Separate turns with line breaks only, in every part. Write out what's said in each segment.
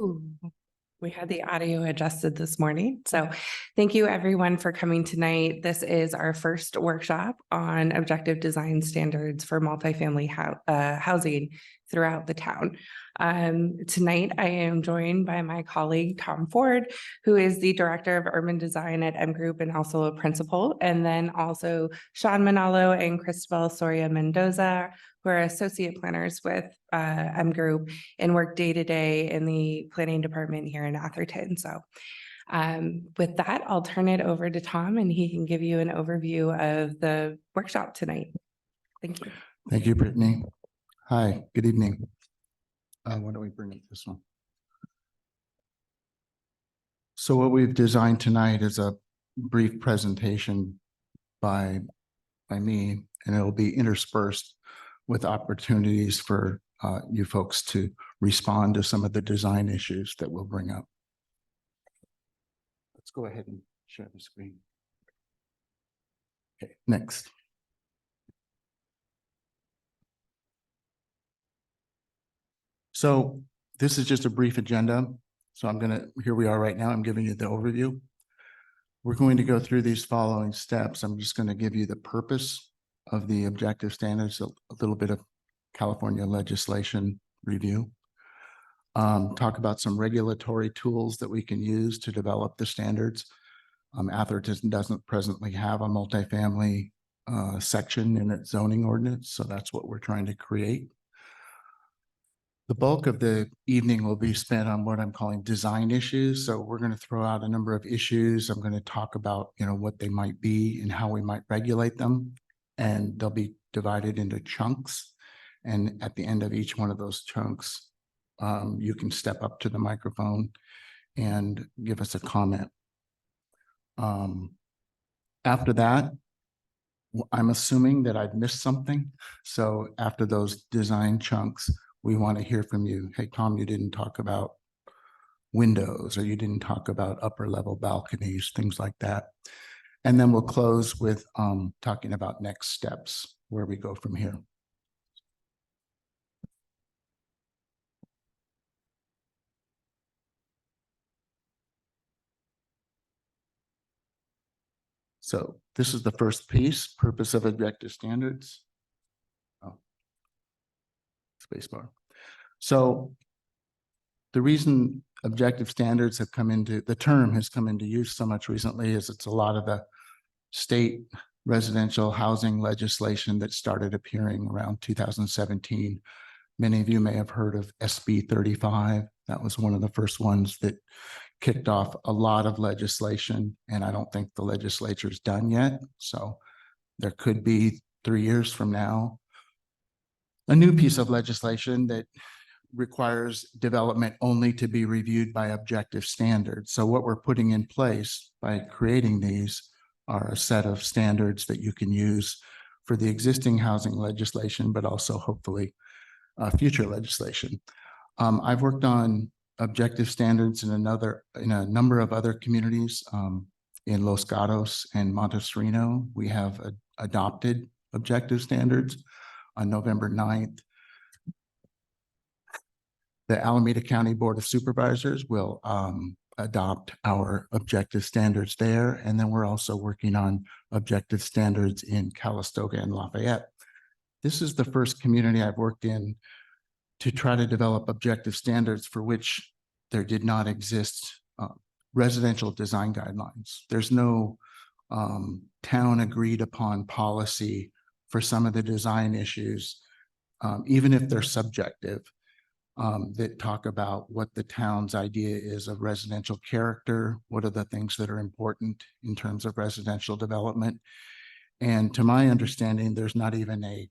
Ooh, we had the audio adjusted this morning. So thank you everyone for coming tonight. This is our first workshop on objective design standards for multifamily housing throughout the town. Tonight, I am joined by my colleague, Tom Ford, who is the Director of Urban Design at M Group and also a principal, and then also Sean Manalo and Cristobal Soria Mendoza, who are associate planners with M Group and work day to day in the planning department here in Atherton. So with that, I'll turn it over to Tom and he can give you an overview of the workshop tonight. Thank you.
Thank you, Brittany. Hi, good evening. Why don't we bring up this one? So what we've designed tonight is a brief presentation by me, and it'll be interspersed with opportunities for you folks to respond to some of the design issues that we'll bring up. Let's go ahead and share the screen. Okay, next. So this is just a brief agenda. So here we are right now. I'm giving you the overview. We're going to go through these following steps. I'm just going to give you the purpose of the objective standards, a little bit of California legislation review, talk about some regulatory tools that we can use to develop the standards. Atherton doesn't presently have a multifamily section in its zoning ordinance, so that's what we're trying to create. The bulk of the evening will be spent on what I'm calling design issues. So we're going to throw out a number of issues. I'm going to talk about, what they might be and how we might regulate them. And they'll be divided into chunks. And at the end of each one of those chunks, you can step up to the microphone and give us a comment. After that, I'm assuming that I've missed something. So after those design chunks, we want to hear from you. Hey, Tom, you didn't talk about windows, or you didn't talk about upper level balconies, things like that. And then we'll close with talking about next steps, where we go from here. So this is the first piece, purpose of objective standards. Spacebar. So the reason objective standards have the term has come into use so much recently is it's a lot of the state residential housing legislation that started appearing around 2017. Many of you may have heard of SB 35. That was one of the first ones that kicked off a lot of legislation, and I don't think the legislature's done yet. So there could be 3 years from now a new piece of legislation that requires development only to be reviewed by objective standards. So what we're putting in place by creating these are a set of standards that you can use for the existing housing legislation, but also hopefully future legislation. I've worked on objective standards in a number of other communities. In Los Gatos and Montesrino, we have adopted objective standards. On November 9th, the Alameda County Board of Supervisors will adopt our objective standards there. And then we're also working on objective standards in Calistoga and Lafayette. This is the first community I've worked in to try to develop objective standards for which there did not exist residential design guidelines. There's no town agreed upon policy for some of the design issues, even if they're subjective, that talk about what the town's idea is of residential character, what are the things that are important in terms of residential development. And to my understanding, there's not even a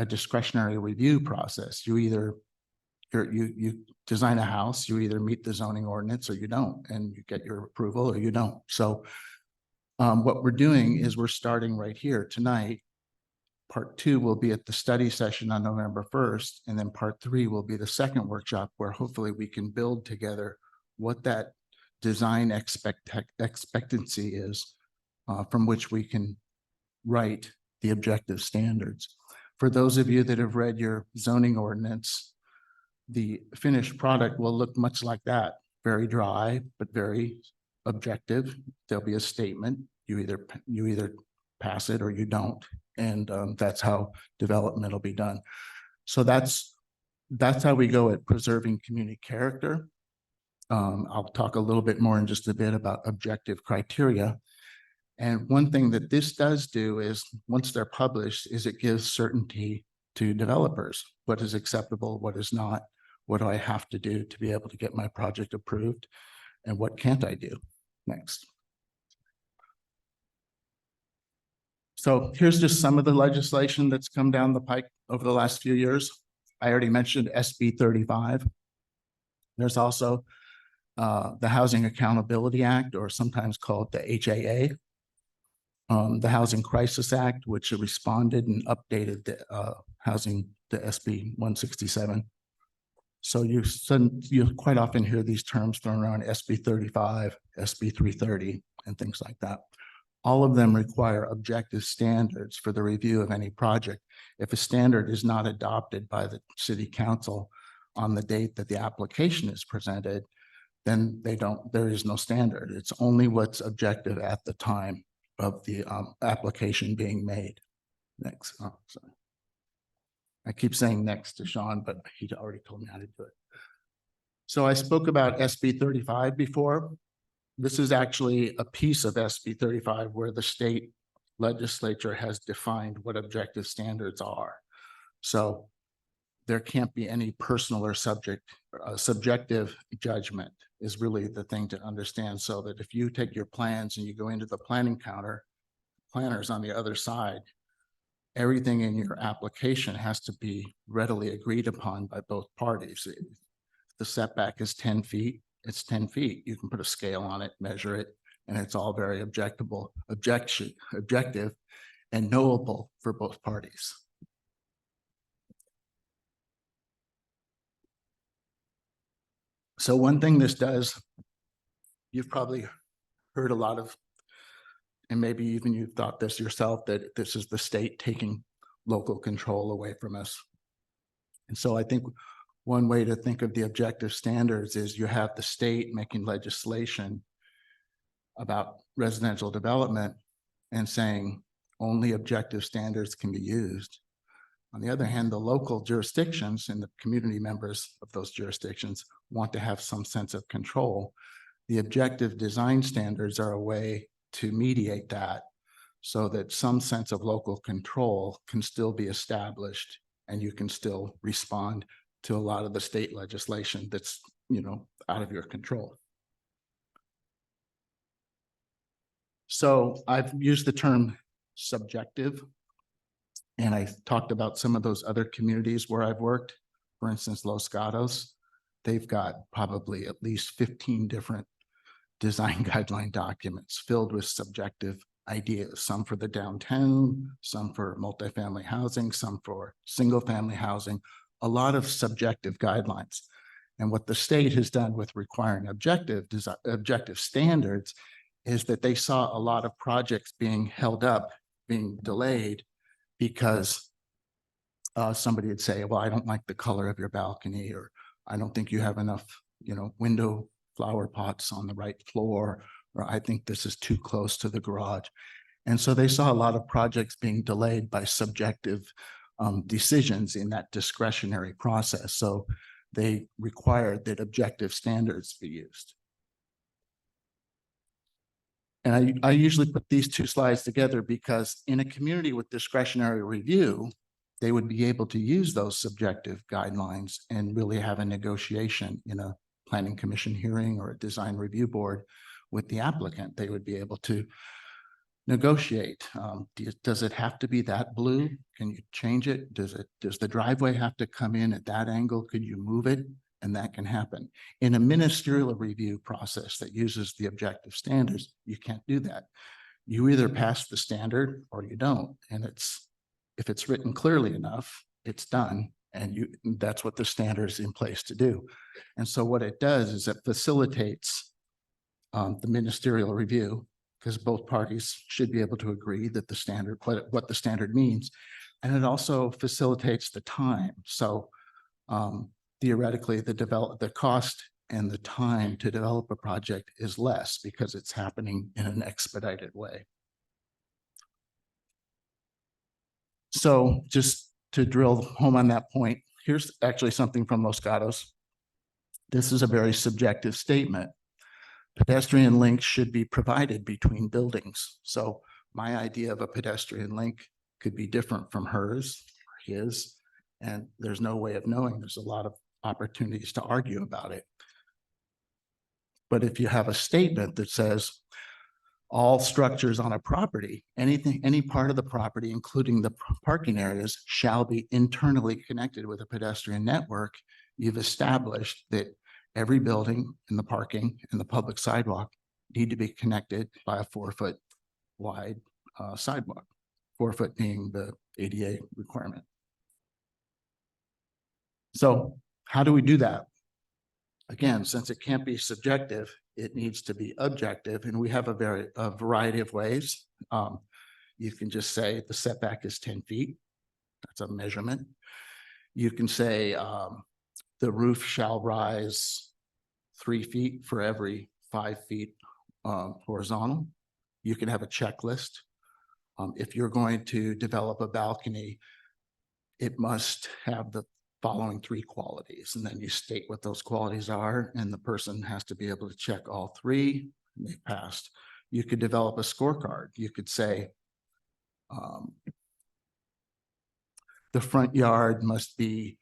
discretionary review process. You design a house, you either meet the zoning ordinance or you don't, and you get your approval or you don't. So what we're doing is we're starting right here tonight. Part 2 will be at the study session on November 1st, and then part 3 will be the second workshop where hopefully we can build together what that design expectancy is from which we can write the objective standards. For those of you that have read your zoning ordinance, the finished product will look much like that, very dry, but very objective. There'll be a statement. You either pass it or you don't. And that's how development will be done. So that's how we go at preserving community character. I'll talk a little bit more in just a bit about objective criteria. And one thing that this does do is, once they're published, is it gives certainty to developers. What is acceptable, what is not, what do I have to do to be able to get my project approved, and what can't I do? Next. So here's just some of the legislation that's come down the pike over the last few years. I already mentioned SB 35. There's also the Housing Accountability Act, or sometimes called the HAA. The Housing Crisis Act, which responded and updated the SB 167. So you quite often hear these terms thrown around, SB 35, SB 330, and things like that. All of them require objective standards for the review of any project. If a standard is not adopted by the city council on the date that the application is presented, then there is no standard. It's only what's objective at the time of the application being made. Next. Oh, sorry. I keep saying next to Sean, but he already told me how to do it. So I spoke about SB 35 before. This is actually a piece of SB 35 where the state legislature has defined what objective standards are. So there can't be any personal or subjective judgment is really the thing to understand. So that if you take your plans and you go into the planning counter, planners on the other side, everything in your application has to be readily agreed upon by both parties. If the setback is 10 feet, it's 10 feet. You can put a scale on it, measure it, and it's all very objective and knowable for both parties. So one thing this does, you've probably heard a lot of, and maybe even you've thought this yourself, that this is the state taking local control away from us. And so I think one way to think of the objective standards is you have the state making legislation about residential development and saying only objective standards can be used. On the other hand, the local jurisdictions and the community members of those jurisdictions want to have some sense of control. The objective design standards are a way to mediate that so that some sense of local control can still be established and you can still respond to a lot of the state legislation that's, out of your control. So I've used the term subjective, and I talked about some of those other communities where I've worked. For instance, Los Gatos, they've got probably at least 15 different design guideline documents filled with subjective ideas, some for the downtown, some for multifamily housing, some for single family housing, a lot of subjective guidelines. And what the state has done with requiring objective standards is that they saw a lot of projects being held up, being delayed, because somebody would say, well, I don't like the color of your balcony, or I don't think you have enough, window flower pots on the right floor, or I think this is too close to the garage. And so they saw a lot of projects being delayed by subjective decisions in that discretionary process. So they required that objective standards be used. And I usually put these two slides together because in a community with discretionary review, they would be able to use those subjective guidelines and really have a negotiation in a planning commission hearing or a design review board with the applicant. They would be able to negotiate. Does it have to be that blue? Can you change it? Does the driveway have to come in at that angle? Could you move it? And that can happen. In a ministerial review process that uses the objective standards, you can't do that. You either pass the standard or you don't. And if it's written clearly enough, it's done. And that's what the standard is in place to do. And so what it does is it facilitates the ministerial review, because both parties should be able to agree that the standard, what the standard means. And it also facilitates the time. So theoretically, the cost and the time to develop a project is less because it's happening in an expedited way. So just to drill home on that point, here's actually something from Los Gatos. This is a very subjective statement. Pedestrian links should be provided between buildings. So my idea of a pedestrian link could be different from hers or his, and there's no way of knowing. There's a lot of opportunities to argue about it. But if you have a statement that says all structures on a property, any part of the property, including the parking areas, shall be internally connected with a pedestrian network, you've established that every building in the parking and the public sidewalk need to be connected by a 4-foot wide sidewalk, 4 foot being the ADA requirement. So how do we do that? Again, since it can't be subjective, it needs to be objective, and we have a variety of ways. You can just say the setback is 10 feet. That's a measurement. You can say the roof shall rise 3 feet for every 5 feet horizontal. You can have a checklist. If you're going to develop a balcony, it must have the following 3 qualities, and then you state what those qualities are, and the person has to be able to check all 3, and they passed. You could develop a scorecard. You could say the front yard must be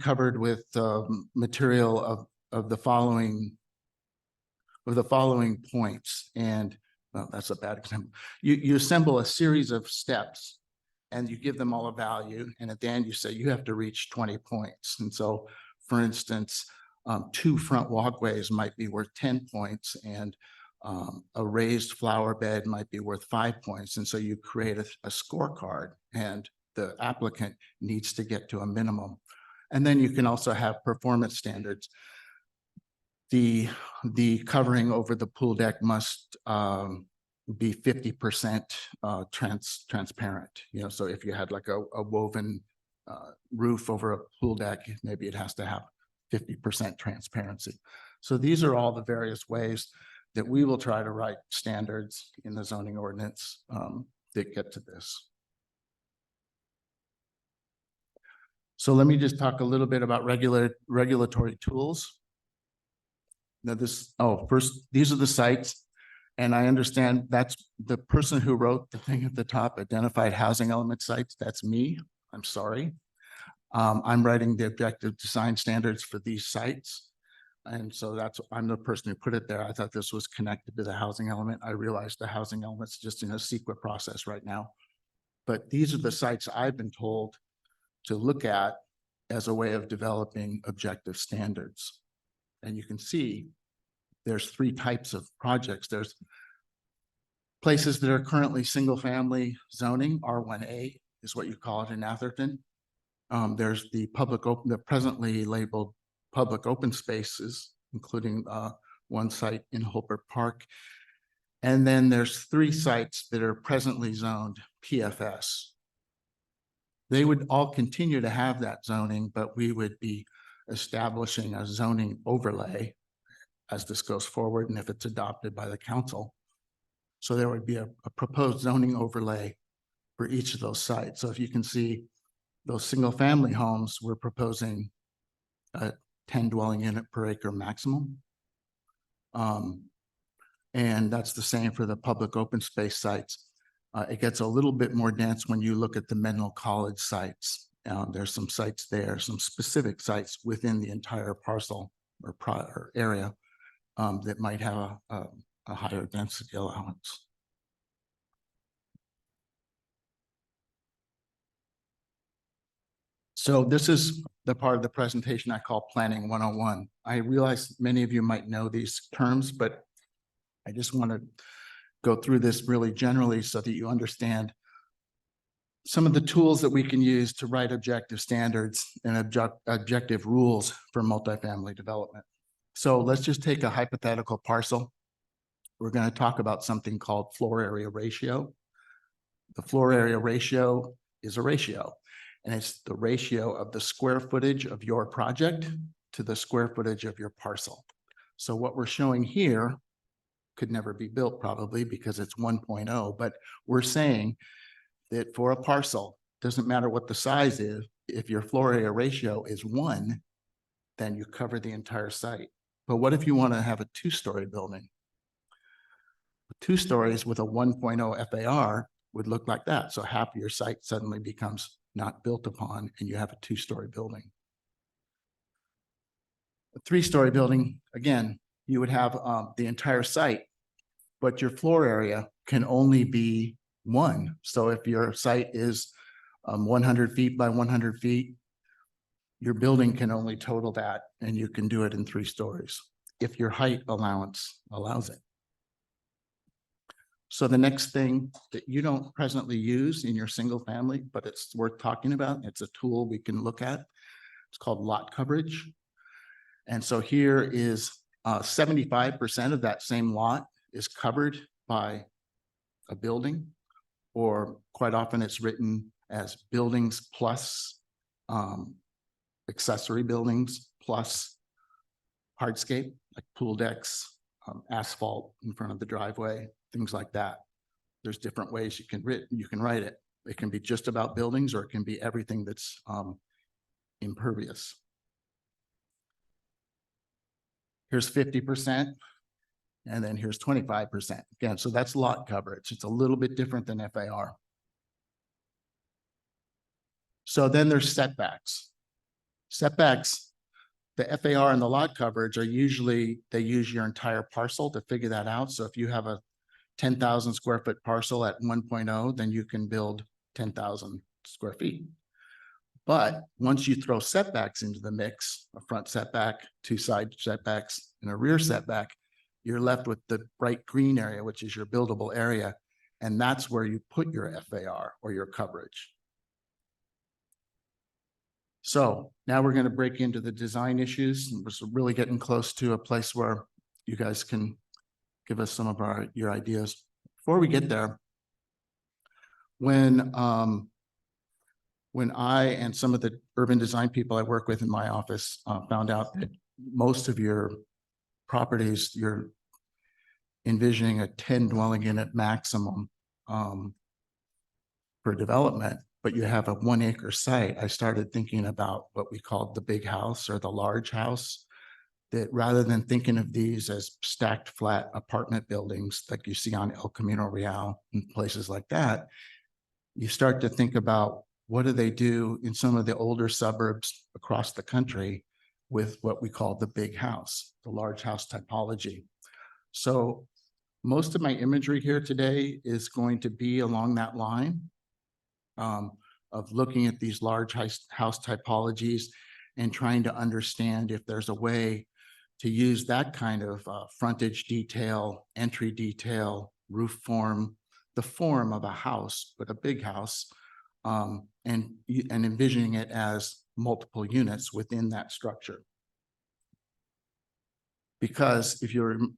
covered with material of the following points. And well, that's a bad example. You assemble a series of steps and you give them all a value. And at the end you say you have to reach 20 points. And so, for instance, 2 front walkways might be worth 10 points, and a raised flower bed might be worth 5 points. And so you create a scorecard, and the applicant needs to get to a minimum. And then you can also have performance standards. The covering over the pool deck must be 50% transparent. You know, so if you had like a woven roof over a pool deck, maybe it has to have 50% transparency. So these are all the various ways that we will try to write standards in the zoning ordinance that get to this. So let me just talk a little bit about regulatory tools. Now first, these are the sites. And I understand that's the person who wrote the thing at the top, identified housing element sites. That's me. I'm sorry. I'm writing the objective design standards for these sites. And so I'm the person who put it there. I thought this was connected to the housing element. I realized the housing element's just in a CEQA process right now. But these are the sites I've been told to look at as a way of developing objective standards. And you can see there's 3 types of projects. There's places that are currently single-family zoning, R1A is what you call it in Atherton. There's the presently labeled public open spaces, including one site in Holbrook Park. And then there's 3 sites that are presently zoned PFS. They would all continue to have that zoning, but we would be establishing a zoning overlay as this goes forward and if it's adopted by the council. So there would be a proposed zoning overlay for each of those sites. So if you can see those single family homes, we're proposing a 10 dwelling unit per acre maximum. And that's the same for the public open space sites. It gets a little bit more dense when you look at the Menlo College sites. There's some sites there, some specific sites within the entire parcel or area that might have a higher density allowance. So this is the part of the presentation I call Planning 101. I realize many of you might know these terms, but I just want to go through this really generally so that you understand some of the tools that we can use to write objective standards and objective rules for multifamily development. So let's just take a hypothetical parcel. We're going to talk about something called floor area ratio. The floor area ratio is a ratio. And it's the ratio of the square footage of your project to the square footage of your parcel. So what we're showing here could never be built probably because it's 1.0, but we're saying that for a parcel, doesn't matter what the size is, if your floor area ratio is 1, then you cover the entire site. But what if you want to have a 2-story building? 2 stories with a 1.0 FAR would look like that. So half of your site suddenly becomes not built upon and you have a 2-story building. A 3-story building, again, you would have the entire site, but your floor area can only be 1. So if your site is 100 feet by 100 feet, your building can only total that, and you can do it in 3 stories if your height allowance allows it. So the next thing that you don't presently use in your single family, but it's worth talking about, it's a tool we can look at. It's called lot coverage. And so here is 75% of that same lot is covered by a building, or quite often it's written as buildings plus accessory buildings plus hardscape, like pool decks, asphalt in front of the driveway, things like that. There's different ways you can write it. It can be just about buildings, or it can be everything that's impervious. Here's 50%, and then here's 25%. Again, so that's lot coverage. It's a little bit different than FAR. So then there's setbacks. Setbacks, the FAR and the lot coverage are usually, they use your entire parcel to figure that out. So if you have a 10,000 square foot parcel at 1.0, then you can build 10,000 square feet. But once you throw setbacks into the mix, a front setback, 2 side setbacks, and a rear setback, you're left with the bright green area, which is your buildable area. And that's where you put your FAR or your coverage. So now we're going to break into the design issues. We're really getting close to a place where you guys can give us some of your ideas. Before we get there, when I and some of the urban design people I work with in my office found out that most of your properties, you're envisioning a 10 dwelling unit maximum for development, but you have a 1 acre site, I started thinking about what we called the big house or the large house, that rather than thinking of these as stacked flat apartment buildings like you see on El Camino Real and places like that, you start to think about what do they do in some of the older suburbs across the country with what we call the big house, the large house typology. So most of my imagery here today is going to be along that line of looking at these large house typologies and trying to understand if there's a way to use that kind of frontage detail, entry detail, roof form, the form of a house, but a big house, and envisioning it as multiple units within that structure. Because if you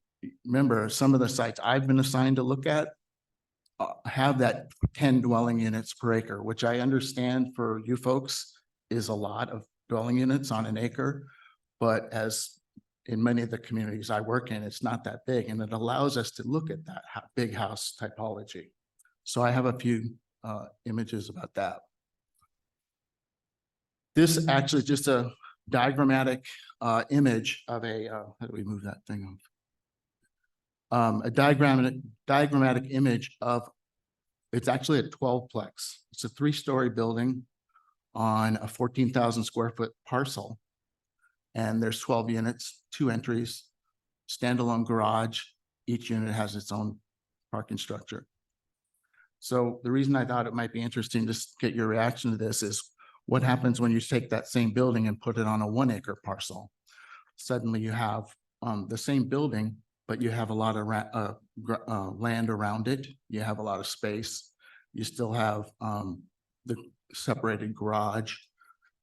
remember, some of the sites I've been assigned to look at have that 10 dwelling units per acre, which I understand for you folks is a lot of dwelling units on an acre, but as in many of the communities I work in, it's not that big, and it allows us to look at that big house typology. So I have a few images about that. This actually is just a diagrammatic image of a, how do we move that thing off? A diagrammatic image of, it's actually a 12-plex. It's a 3-story building on a 14,000 square foot parcel. And there's 12 units, 2 entries, standalone garage. Each unit has its own parking structure. So the reason I thought it might be interesting to get your reaction to this is what happens when you take that same building and put it on a 1 acre parcel. Suddenly you have the same building, but you have a lot of land around it. You have a lot of space. You still have the separated garage,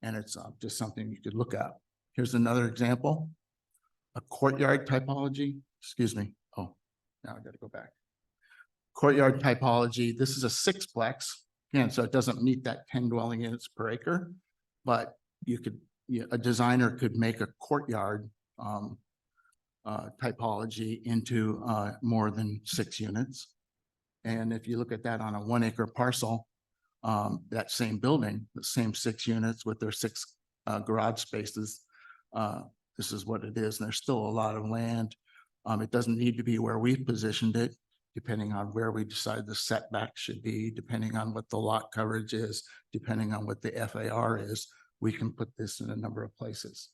and it's just something you could look at. Here's another example, a courtyard typology. Excuse me. Oh, now I got to go back. Courtyard typology. This is a 6-plex. Again, so it doesn't meet that 10 dwelling units per acre, but a designer could make a courtyard typology into more than 6 units. And if you look at that on a 1 acre parcel, that same building, the same 6 units with their 6 garage spaces, this is what it is. And there's still a lot of land. It doesn't need to be where we've positioned it, depending on where we decide the setback should be, depending on what the lot coverage is, depending on what the FAR is. We can put this in a number of places.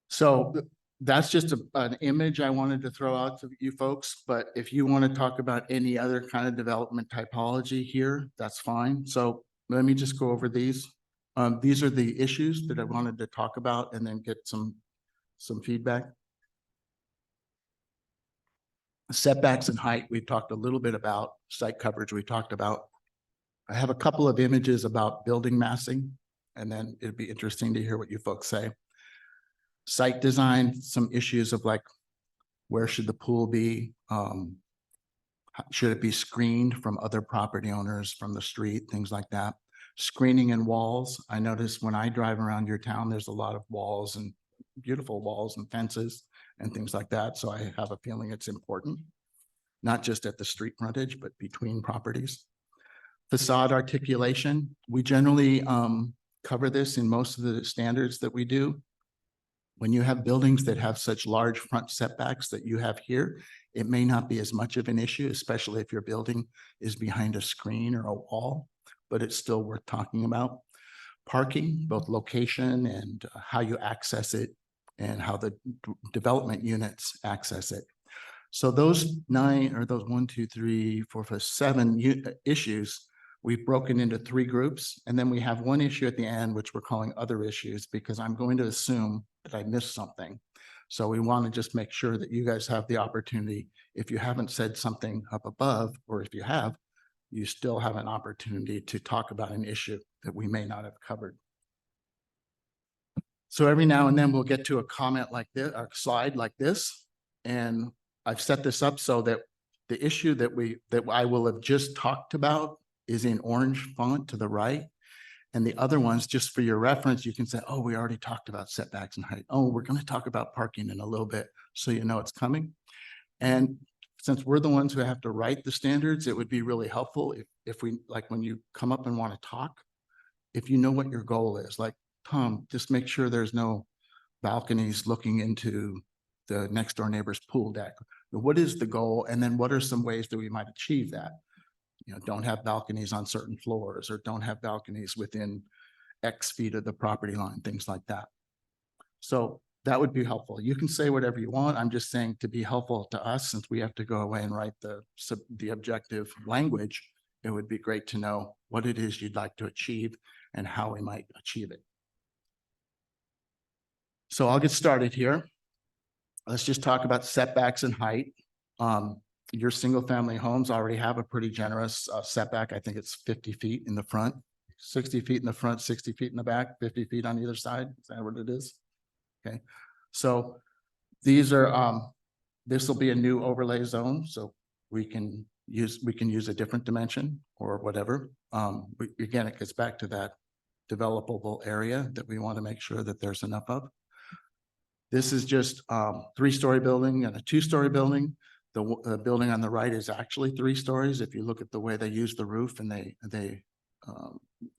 So that's just an image I wanted to throw out to you folks, but if you want to talk about any other kind of development typology here, that's fine. So let me just go over these. These are the issues that I wanted to talk about and then get some feedback. Setbacks and height, we've talked a little bit about. Site coverage, we talked about. I have a couple of images about building massing, and then it'd be interesting to hear what you folks say. Site design, some issues of like, where should the pool be? Should it be screened from other property owners, from the street, things like that. Screening and walls. I notice when I drive around your town, there's a lot of walls and beautiful walls and fences and things like that. So I have a feeling it's important, not just at the street frontage, but between properties. Facade articulation. We generally cover this in most of the standards that we do. When you have buildings that have such large front setbacks that you have here, it may not be as much of an issue, especially if your building is behind a screen or a wall, but it's still worth talking about. Parking, both location and how you access it and how the development units access it. So those 9 or those 1, 2, 3, 4, 5, 7 issues, we've broken into 3 groups. And then we have one issue at the end, which we're calling other issues, because I'm going to assume that I missed something. So we want to just make sure that you guys have the opportunity. If you haven't said something up above, or if you have, you still have an opportunity to talk about an issue that we may not have covered. So every now and then we'll get to a comment like this, a slide like this. And I've set this up so that the issue that I will have just talked about is in orange font to the right. And the other ones, just for your reference, you can say, oh, we already talked about setbacks and height. Oh, we're going to talk about parking in a little bit, so you know it's coming. And since we're the ones who have to write the standards, it would be really helpful if we, like when you come up and want to talk, if you know what your goal is, like, Tom, just make sure there's no balconies looking into the next door neighbor's pool deck. What is the goal? And then what are some ways that we might achieve that? You know, don't have balconies on certain floors, or don't have balconies within X feet of the property line, things like that. So that would be helpful. You can say whatever you want. I'm just saying, to be helpful to us, since we have to go away and write the objective language, it would be great to know what it is you'd like to achieve and how we might achieve it. So I'll get started here. Let's just talk about setbacks and height. Your single family homes already have a pretty generous setback. I think it's 50 feet in the front, 60 feet in the front, 60 feet in the back, 50 feet on either side. Is that what it is? Okay. So these are, this will be a new overlay zone. So we can use a different dimension or whatever. Again, it gets back to that developable area that we want to make sure that there's enough of. This is just 3-story building and a 2-story building. The building on the right is actually 3 stories. If you look at the way they use the roof and they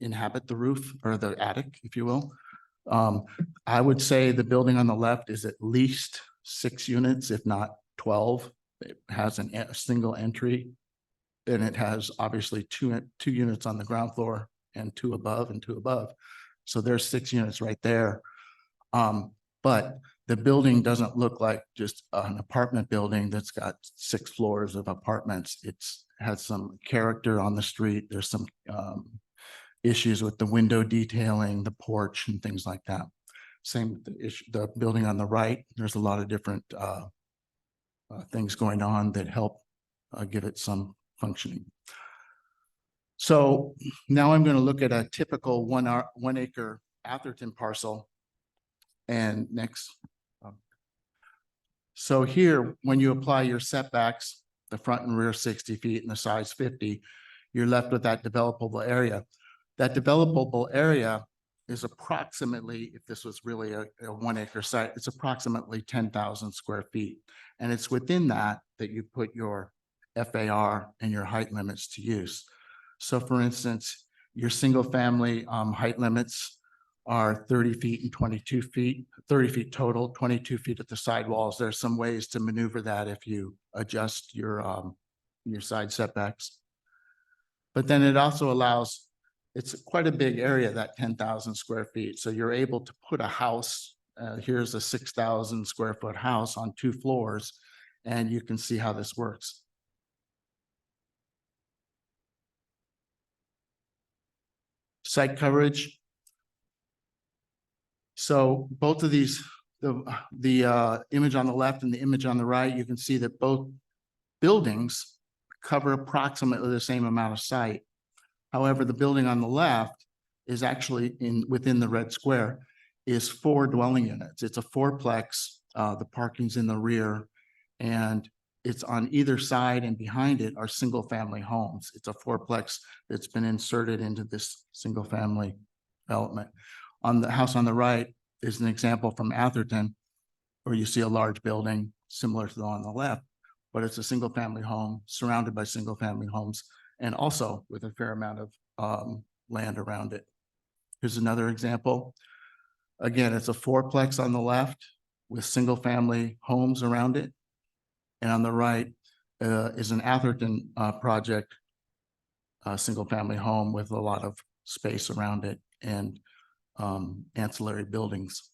inhabit the roof, or the attic, if you will. I would say the building on the left is at least 6 units, if not 12. It has a single entry, and it has obviously two units on the ground floor and 2 above and 2 above. So there's 6 units right there. But the building doesn't look like just an apartment building that's got 6 floors of apartments. It's has some character on the street. There's some issues with the window detailing, the porch, and things like that. Same with the building on the right. There's a lot of different things going on that help give it some functioning. So now I'm going to look at a typical 1 acre Atherton parcel. And next. So here, when you apply your setbacks, the front and rear 60 feet and the sides 50, you're left with that developable area. That developable area is approximately, if this was really a 1 acre site, it's approximately 10,000 square feet. And it's within that you put your FAR and your height limits to use. So for instance, your single family height limits are 30 feet and 22 feet, 30 feet total, 22 feet at the sidewalls. There's some ways to maneuver that if you adjust your side setbacks. But then it also allows, it's quite a big area, that 10,000 square feet. So you're able to put a house, here's a 6,000 square foot house on 2 floors, and you can see how this works. Site coverage. So both of these, the image on the left and the image on the right, you can see that both buildings cover approximately the same amount of site. However, the building on the left is actually within the red square, is 4 dwelling units. It's a 4-plex, the parking's in the rear, and it's on either side, and behind it are single family homes. It's a 4-plex that's been inserted into this single family development. On the house on the right is an example from Atherton, where you see a large building similar to the one on the left, but it's a single family home surrounded by single family homes, and also with a fair amount of land around it. Here's another example. Again, it's a 4-plex on the left with single family homes around it. And on the right is an Atherton project, a single family home with a lot of space around it and ancillary buildings.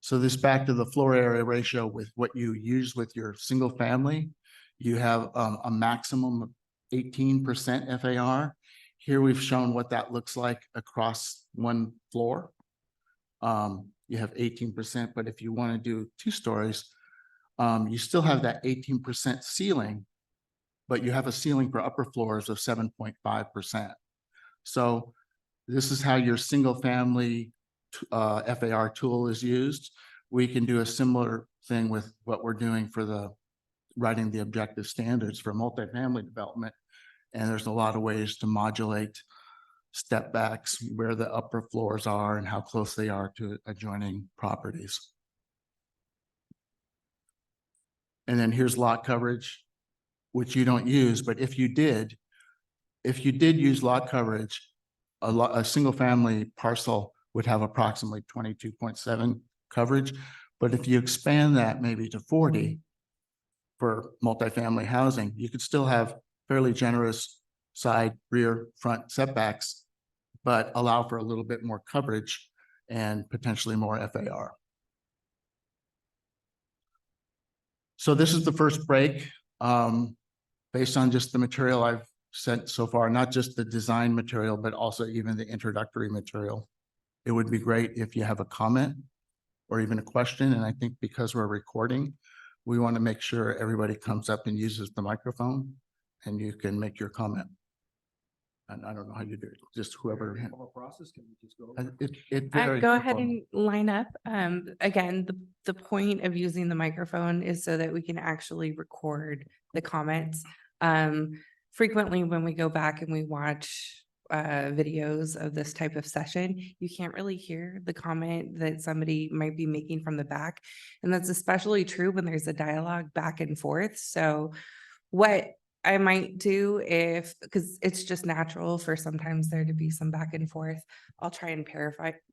So this back to the floor area ratio with what you use with your single family, you have a maximum of 18% FAR. Here we've shown what that looks like across 1 floor. You have 18%, but if you want to do 2 stories, you still have that 18% ceiling, but you have a ceiling for upper floors of 7.5%. So this is how your single family FAR tool is used. We can do a similar thing with what we're doing for writing the objective standards for multifamily development. And there's a lot of ways to modulate step backs, where the upper floors are and how close they are to adjoining properties. And then here's lot coverage, which you don't use, but if you did use lot coverage, a single family parcel would have approximately 22.7 coverage. But if you expand that maybe to 40 for multifamily housing, you could still have fairly generous side, rear, front setbacks, but allow for a little bit more coverage and potentially more FAR. So this is the first break based on just the material I've sent so far, not just the design material, but also even the introductory material. It would be great if you have a comment or even a question. And I think because we're recording, we want to make sure everybody comes up and uses the microphone and you can make your comment. And I don't know how you do it, just whoever.
Process, can we just go?
Go ahead and line up. Again, the point of using the microphone is so that we can actually record the comments. Frequently, when we go back and we watch videos of this type of session, you can't really hear the comment that somebody might be making from the back. And that's especially true when there's a dialogue back and forth. So what I might do because it's just natural for sometimes there to be some back and forth, I'll try and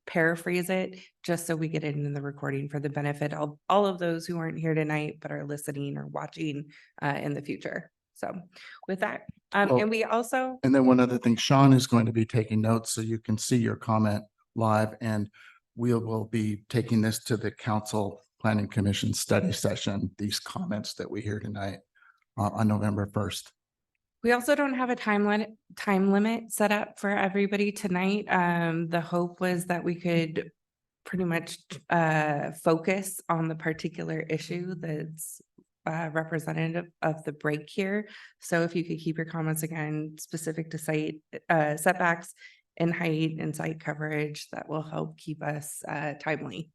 paraphrase it just so we get it in the recording for the benefit of all of those who aren't here tonight, but are listening or watching in the future. So with that, and we also.
And then one other thing, Sean is going to be taking notes so you can see your comment live, and we will be taking this to the Council Planning Commission study session, these comments that we hear tonight on November 1st.
We also don't have a time limit set up for everybody tonight. The hope was that we could pretty much focus on the particular issue that's representative of the break here. So if you could keep your comments again specific to site setbacks and height and site coverage, that will help keep us timely.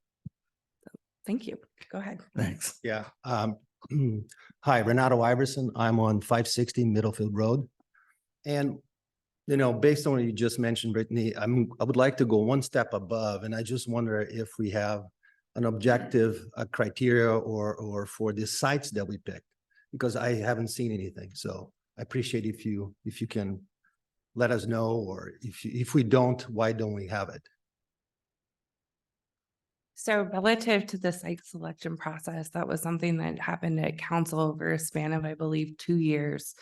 Thank you. Go ahead.
Thanks.
Yeah. Hi, Renato Iverson. I'm on 560 Middlefield Road. And, based on what you just mentioned, Brittany, I would like to go one step above, and I just wonder if we have an objective criteria or for the sites that we picked, because I haven't seen anything. So I appreciate if you can let us know, or if we don't, why don't we have it?
So relative to the site selection process, that was something that happened at council over a span of, I believe, 2 years.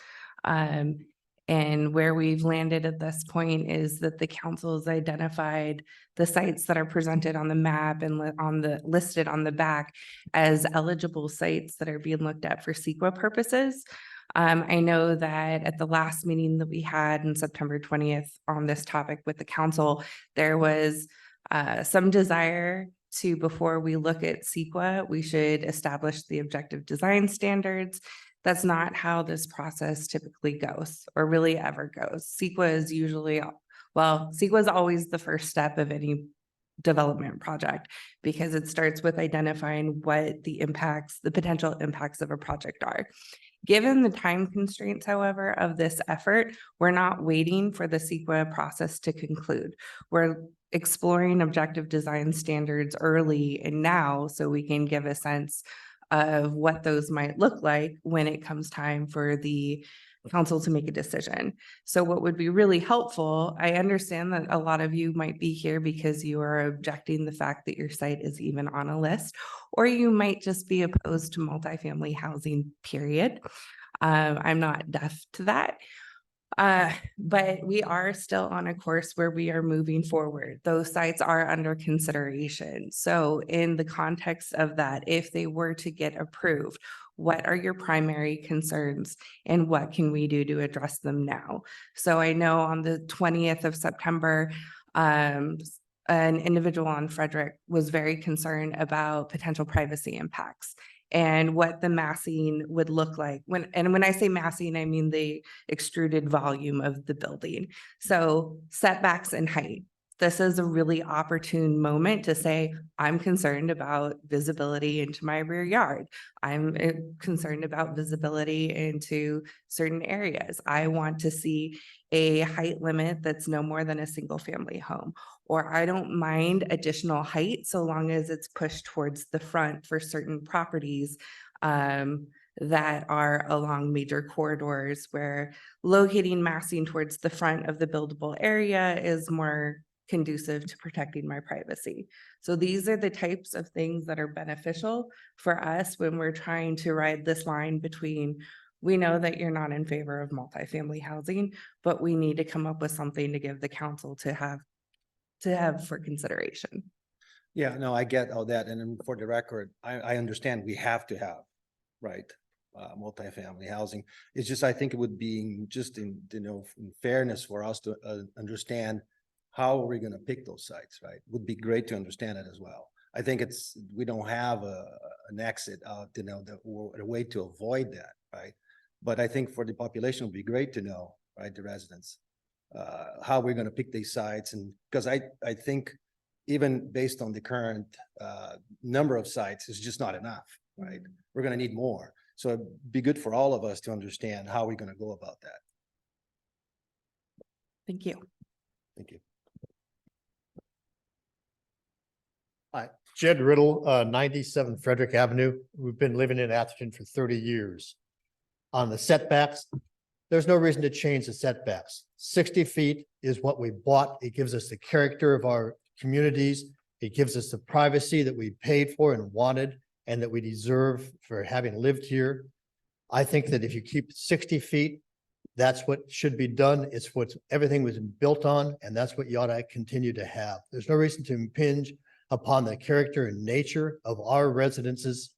And where we've landed at this point is that the council has identified the sites that are presented on the map and listed on the back as eligible sites that are being looked at for CEQA purposes. I know that at the last meeting that we had on September 20th on this topic with the council, there was some desire to, before we look at CEQA, we should establish the objective design standards. That's not how this process typically goes or really ever goes. CEQA is usually, CEQA is always the first step of any development project because it starts with identifying what the potential impacts of a project are. Given the time constraints, however, of this effort, we're not waiting for the CEQA process to conclude. We're exploring objective design standards early and now so we can give a sense of what those might look like when it comes time for the council to make a decision. So what would be really helpful, I understand that a lot of you might be here because you are objecting the fact that your site is even on a list, or you might just be opposed to multifamily housing, period. I'm not deaf to that. But we are still on a course where we are moving forward. Those sites are under consideration. So in the context of that, if they were to get approved, what are your primary concerns and what can we do to address them now? So I know on the 20th of September, an individual on Frederick was very concerned about potential privacy impacts and what the massing would look like. When I say massing, I mean the extruded volume of the building. So setbacks and height. This is a really opportune moment to say, I'm concerned about visibility into my rear yard. I'm concerned about visibility into certain areas. I want to see a height limit that's no more than a single family home. Or I don't mind additional height so long as it's pushed towards the front for certain properties that are along major corridors where locating massing towards the front of the buildable area is more conducive to protecting my privacy. So these are the types of things that are beneficial for us when we're trying to ride this line between, we know that you're not in favor of multifamily housing, but we need to come up with something to give the council to have for consideration.
Yeah, no, I get all that. And then for the record, I understand we have to have, right, multifamily housing. It's just, I think it would be just in fairness for us to understand how are we going to pick those sites, right? Would be great to understand it as well. I think we don't have an exit out, or a way to avoid that, right? But I think for the population, it would be great to know, right, the residents, how we're going to pick these sites. And because I think even based on the current number of sites, it's just not enough, right? We're going to need more. So it'd be good for all of us to understand how we're going to go about that.
Thank you.
Thank you.
Hi, Jed Riddle, 97 Frederick Avenue. We've been living in Atherton for 30 years. On the setbacks, there's no reason to change the setbacks. 60 feet is what we bought. It gives us the character of our communities. It gives us the privacy that we paid for and wanted and that we deserve for having lived here. I think that if you keep 60 feet, that's what should be done. It's what everything was built on, and that's what you ought to continue to have. There's no reason to impinge upon the character and nature of our residences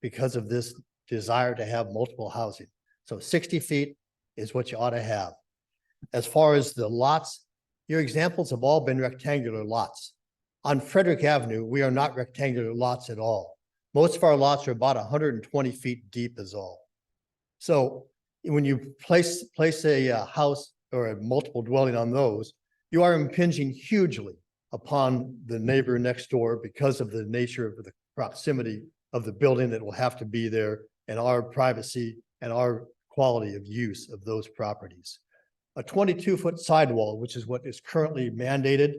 because of this desire to have multiple housing. So 60 feet is what you ought to have. As far as the lots, your examples have all been rectangular lots. On Frederick Avenue, we are not rectangular lots at all. Most of our lots are about 120 feet deep is all. So when you place a house or a multiple dwelling on those, you are impinging hugely upon the neighbor next door because of the nature of proximity of the building that will have to be there and our privacy and our quality of use of those properties. A 22-foot sidewall, which is what is currently mandated,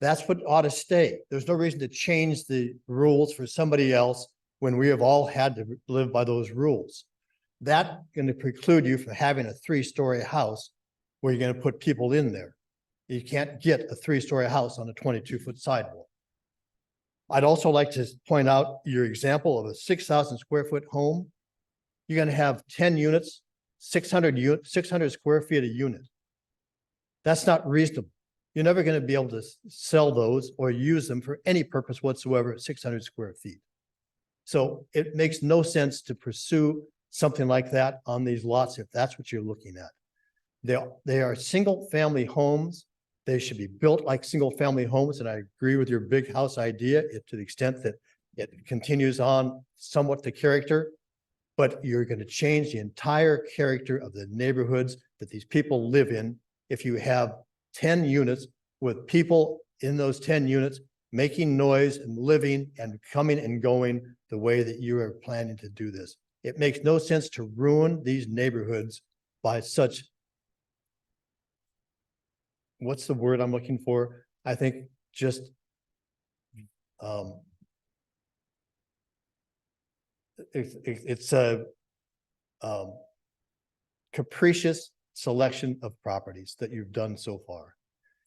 that's what ought to stay. There's no reason to change the rules for somebody else when we have all had to live by those rules. That's going to preclude you from having a 3-story house where you're going to put people in there. You can't get a 3-story house on a 22-foot sidewall. I'd also like to point out your example of a 6,000 square foot home. You're going to have 10 units, 600 square feet a unit. That's not reasonable. You're never going to be able to sell those or use them for any purpose whatsoever at 600 square feet. So it makes no sense to pursue something like that on these lots if that's what you're looking at. They are single family homes. They should be built like single family homes. And I agree with your big house idea to the extent that it continues on somewhat the character, but you're going to change the entire character of the neighborhoods that these people live in if you have 10 units with people in those 10 units making noise and living and coming and going the way that you are planning to do this. It makes no sense to ruin these neighborhoods by such, what's the word I'm looking for? I think just it's a capricious selection of properties that you've done so far.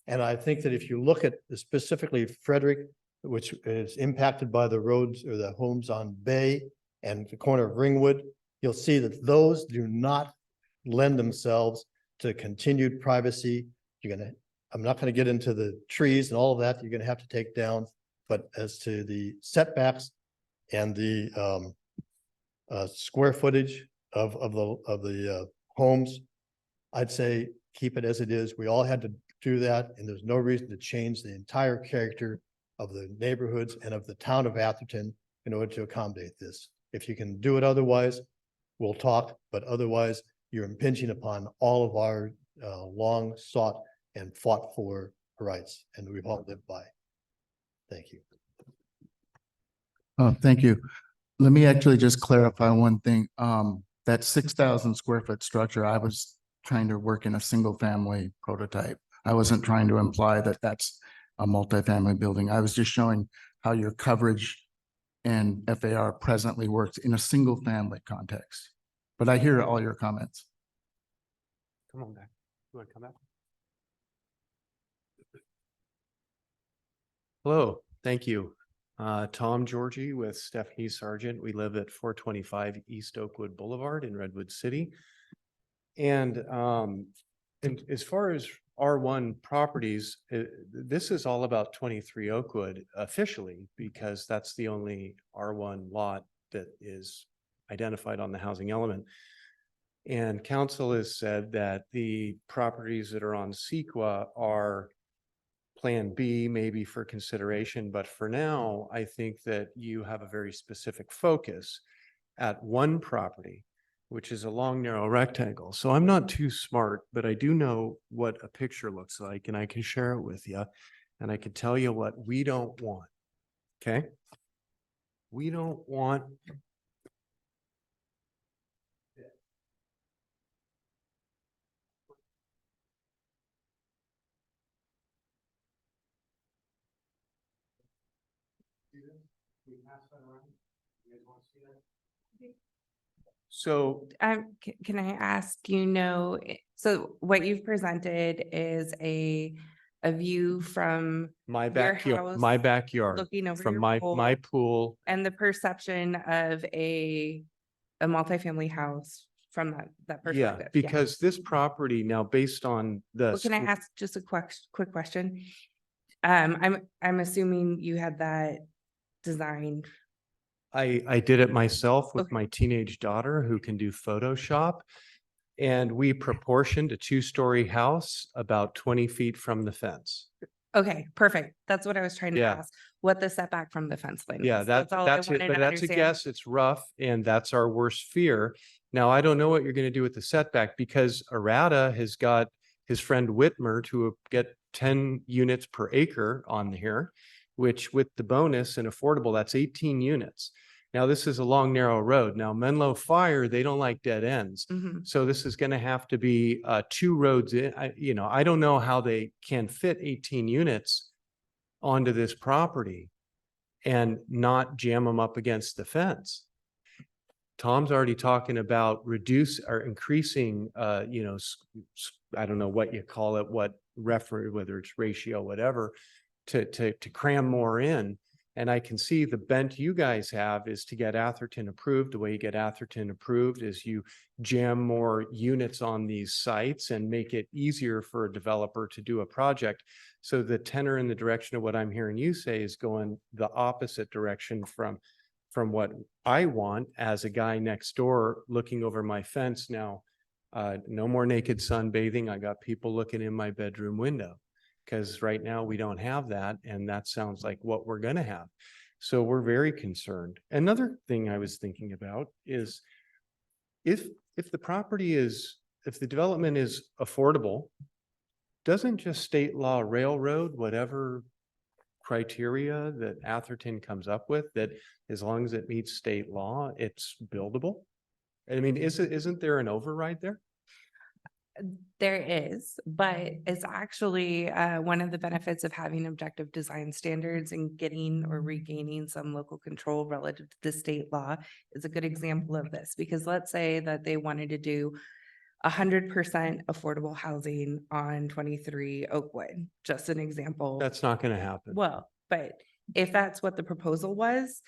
And I think that if you look at specifically Frederick, which is impacted by the roads or the homes on Bay and the corner of Ringwood, you'll see that those do not lend themselves to continued privacy. I'm not going to get into the trees and all of that you're going to have to take down, but as to the setbacks and the square footage of the homes, I'd say keep it as it is. We all had to do that, and there's no reason to change the entire character of the neighborhoods and of the town of Atherton in order to accommodate this. If you can do it otherwise, we'll talk, but otherwise you're impinging upon all of our long sought and fought for rights, and we've all lived by. Thank you.
Thank you. Let me actually just clarify one thing. That 6,000 square foot structure, I was trying to work in a single family prototype. I wasn't trying to imply that that's a multifamily building. I was just showing how your coverage and FAR presently works in a single family context. But I hear all your comments.
Come on back. You want to come back? Hello, thank you. Tom Georgie with Stephanie Sargent. We live at 425 East Oakwood Boulevard in Redwood City. And as far as R1 properties, this is all about 23 Oakwood officially, because that's the only R1 lot that is identified on the housing element. And council has said that the properties that are on CEQA are Plan B, maybe for consideration, but for now, I think that you have a very specific focus at one property, which is a long, narrow rectangle. So I'm not too smart, but I do know what a picture looks like, and I can share it with you. And I can tell you what we don't want. Okay? We don't want so
Can I ask, so what you've presented is a view from
my
your
backyard, my
house
backyard
looking over
from
your
my
pool
pool.
and the perception of a multifamily house from that
Yeah,
perspective.
because this property now based on the.
Well, can I ask just a quick question? I'm assuming you had that designed.
I did it myself with
Okay.
my teenage daughter who can do Photoshop. And we proportioned a 2-story house about 20 feet from the fence.
Okay, perfect. That's what I was trying to
Yeah.
ask, what the setback from the fence line
Yeah,
was. That's all I
that's it,
wanted
but
to
that's a
understand.
guess. It's rough and that's our worst fear. Now, I don't know what you're going to do with the setback because Arata has got his friend Whitmer to get 10 units per acre on here. which with the bonus and affordable, that's 18 units. Now, this is a long, narrow road. Now, Menlo Fire, they don't like dead ends.
Mhm.
So this is going to have to be two roads in. I don't know how they can fit 18 units onto this property and not jam them up against the fence. Tom's already talking about reduce or increasing, I don't know what you call it, whether it's ratio, whatever, to cram more in. And I can see the bent you guys have is to get Atherton approved. The way you get Atherton approved is you jam more units on these sites and make it easier for a developer to do a project. So the tenor in the direction of what I'm hearing you say is going the opposite direction from what I want as a guy next door looking over my fence now. No more naked sunbathing. I got people looking in my bedroom window. Because right now we don't have that, and that sounds like what we're gonna have. So we're very concerned. Another thing I was thinking about is if the development is affordable, doesn't just state law railroad whatever criteria that Atherton comes up with, that as long as it meets state law, it's buildable? I mean, isn't there an override there?
There is, but it's actually one of the benefits of having objective design standards and getting or regaining some local control relative to the state law is a good example of this. Because let's say that they wanted to do 100% affordable housing on 23 Oakwood, just an example.
That's not gonna happen.
Well, but if that's what the proposal was,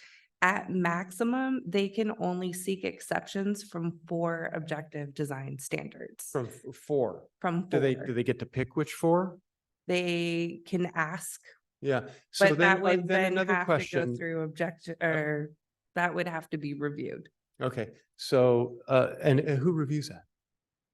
at maximum, they can only seek exceptions from 4 objective design standards.
From four.
From
Do
4.
they get to pick which four?
They can ask,
Yeah. So
but that would
then
then
another
have to go
question.
through objection, or that would have to be reviewed.
Okay, so, and who reviews that?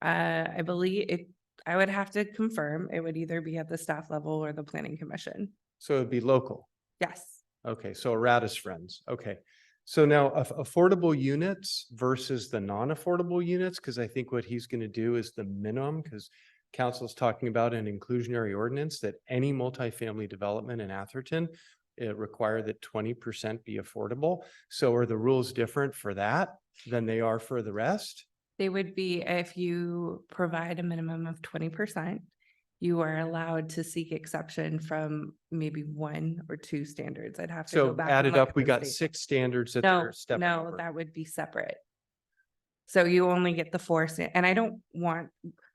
I believe I would have to confirm, it would either be at the staff level or the planning commission.
So it'd be local.
Yes.
Okay, so Aratus Friends. Okay. So now affordable units versus the non-affordable units, because I think what he's going to do is the minimum, because council's talking about an inclusionary ordinance that any multifamily development in Atherton, it require that 20% be affordable. So are the rules different for that than they are for the rest?
They would be, if you provide a minimum of 20%, you are allowed to seek exception from maybe 1 or 2 standards. I'd have to go
So
back. and
added
look
up,
at
we
the
got
state.
6 standards that
No,
they're stepping
no,
over.
that would be separate. So you only get the 4, and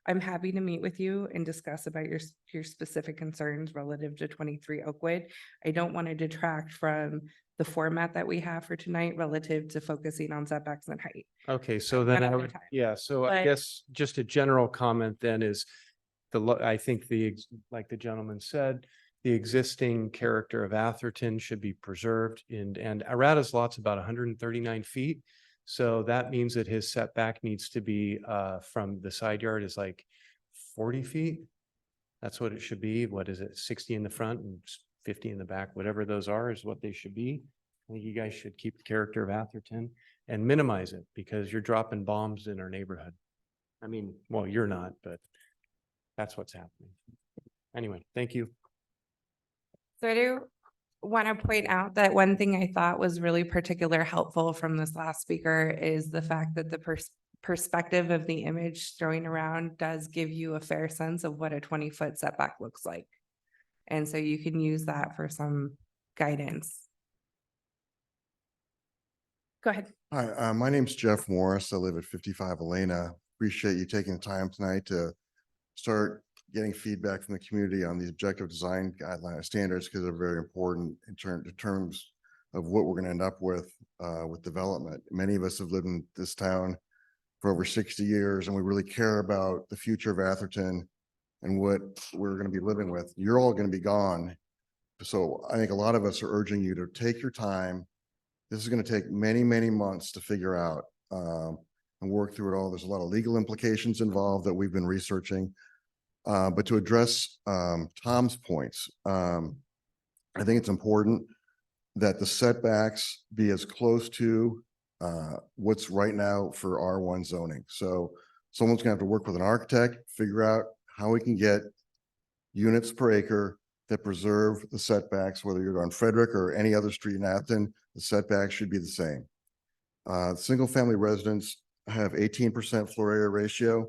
I'm happy to meet with you and discuss about your specific concerns relative to 23 Oakwood. I don't want to detract from the format that we have for tonight relative to focusing on setbacks and height.
Okay, so then I
Another
would,
time.
yeah, so I
But-
guess just a general comment then is I think like the gentleman said, the existing character of Atherton should be preserved and Arata's lot's about 139 feet. So that means that his setback needs to be from the side yard is like 40 feet. That's what it should be. What is it? 60 in the front and 50 in the back, whatever those are is what they should be. I think you guys should keep the character of Atherton and minimize it because you're dropping bombs in our neighborhood. I mean, well, you're not, but that's what's happening. Anyway, thank you.
So I do want to point out that one thing I thought was really helpful from this last speaker is the fact that the perspective of the image throwing around does give you a fair sense of what a 20-foot setback looks like. And so you can use that for some guidance. Go ahead.
Hi, my name's Jeff Morris. I live at 55 Elena. Appreciate you taking the time tonight to start getting feedback from the community on these objective design guideline standards because they're very important in terms of what we're going to end up with development. Many of us have lived in this town for over 60 years, and we really care about the future of Atherton and what we're going to be living with. You're all going to be gone. So I think a lot of us are urging you to take your time. This is going to take many, many months to figure out and work through it all. There's a lot of legal implications involved that we've been researching. But to address Tom's points, I think it's important that the setbacks be as close to what's right now for R1 zoning. So someone's gonna have to work with an architect, figure out how we can get units per acre that preserve the setbacks, whether you're on Frederick or any other street in Atherton, the setbacks should be the same. Single-family residents have 18% floor area ratio.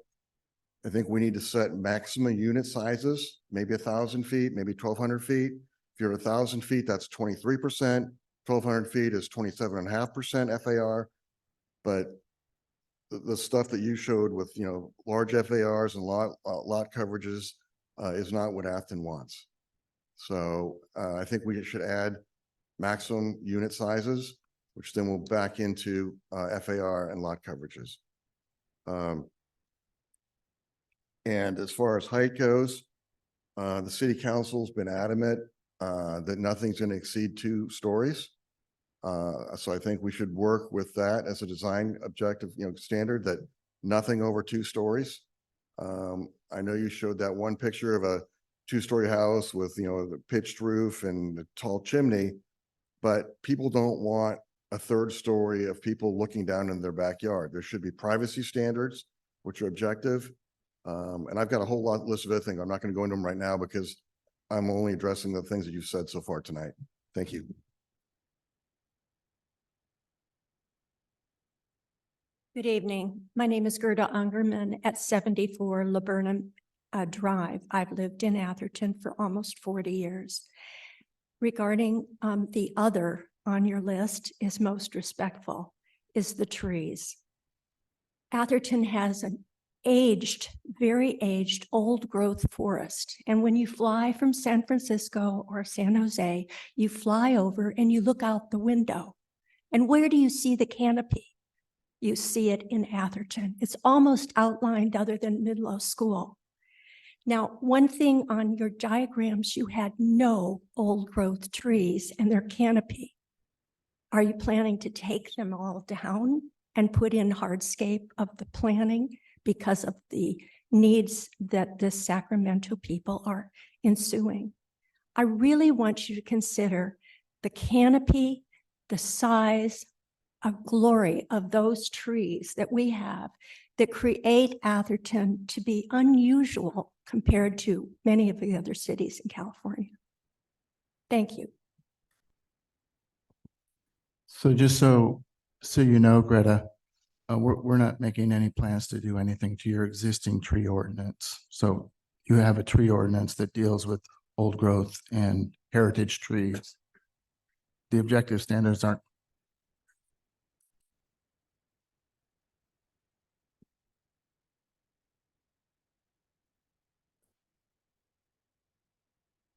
I think we need to set maximum unit sizes, maybe 1,000 feet, maybe 1,200 feet. If you're 1,000 feet, that's 23%. 1,200 feet is 27.5% FAR. But the stuff that you showed with, you know, large FARs and lot coverages is not what Atherton wants. So I think we should add maximum unit sizes, which then will back into FAR and lot coverages. And as far as height goes, the city council's been adamant that nothing's going to exceed 2 stories. So I think we should work with that as a design objective, you know, standard, that nothing over 2 stories. I know you showed that one picture of a 2-story house with, you know, the pitched roof and the tall chimney, but people don't want a 3rd story of people looking down in their backyard. There should be privacy standards, which are objective. And I've got a whole list of other things. I'm not going to go into them right now because I'm only addressing the things that you've said so far tonight. Thank you.
Good evening. My name is Gerda Ungerman at 74 Laburnum Drive. I've lived in Atherton for almost 40 years. Regarding the other on your list is most respectful, is the trees. Atherton has an aged, very aged, old growth forest. And when you fly from San Francisco or San Jose, you fly over and you look out the window. And where do you see the canopy? You see it in Atherton. It's almost outlined other than Midlow School. Now, one thing on your diagrams, you had no old growth trees and their canopy. Are you planning to take them all down and put in hardscape of the planning because of the needs that the Sacramento people are ensuing? I really want you to consider the canopy, the size, a glory of those trees that we have that create Atherton to be unusual compared to many of the other cities in California. Thank you.
So just so you know, Greta, we're not making any plans to do anything to your existing tree ordinance. So you have a tree ordinance that deals with old growth and heritage trees. The objective standards aren't.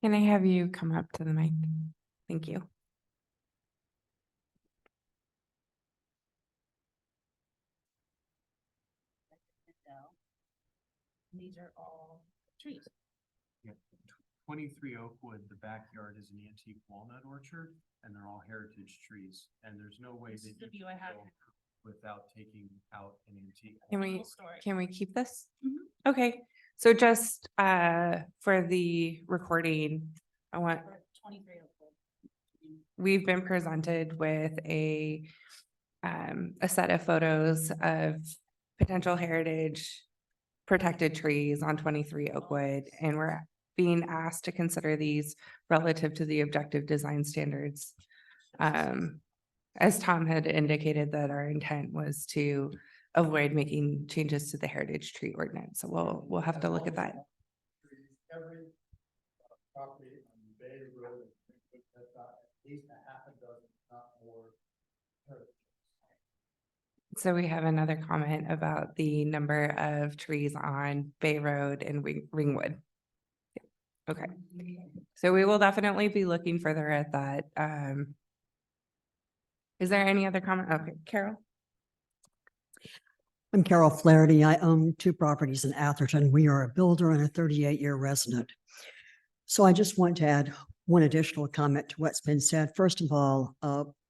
Can I have you come up to the mic? Thank you.
These are all trees.
23 Oakwood, the backyard is an antique walnut orchard, and they're all heritage trees. And there's no way
This
that
is the
you
view
can
I have.
go without taking out an antique.
Can we,
Full story.
can we keep this?
Mhm.
Okay, so just for the recording, I want,
For 23 Oakwood.
we've been presented with a set of photos of potential heritage protected trees on 23 Oakwood, and we're being asked to consider these relative to the objective design standards. As Tom had indicated, that our intent was to avoid making changes to the heritage tree ordinance. So we'll have to look at that.
Every property on Bay Road has got at least a half a dozen, not more.
So we have another comment about the number of trees on Bay Road and Ringwood. Okay, so we will definitely be looking further at that. Is there any other comment? Okay, Carol?
I'm Carol Flaherty. I own 2 properties in Atherton. We are a builder and a 38-year resident. So I just want to add one additional comment to what's been said. First of all,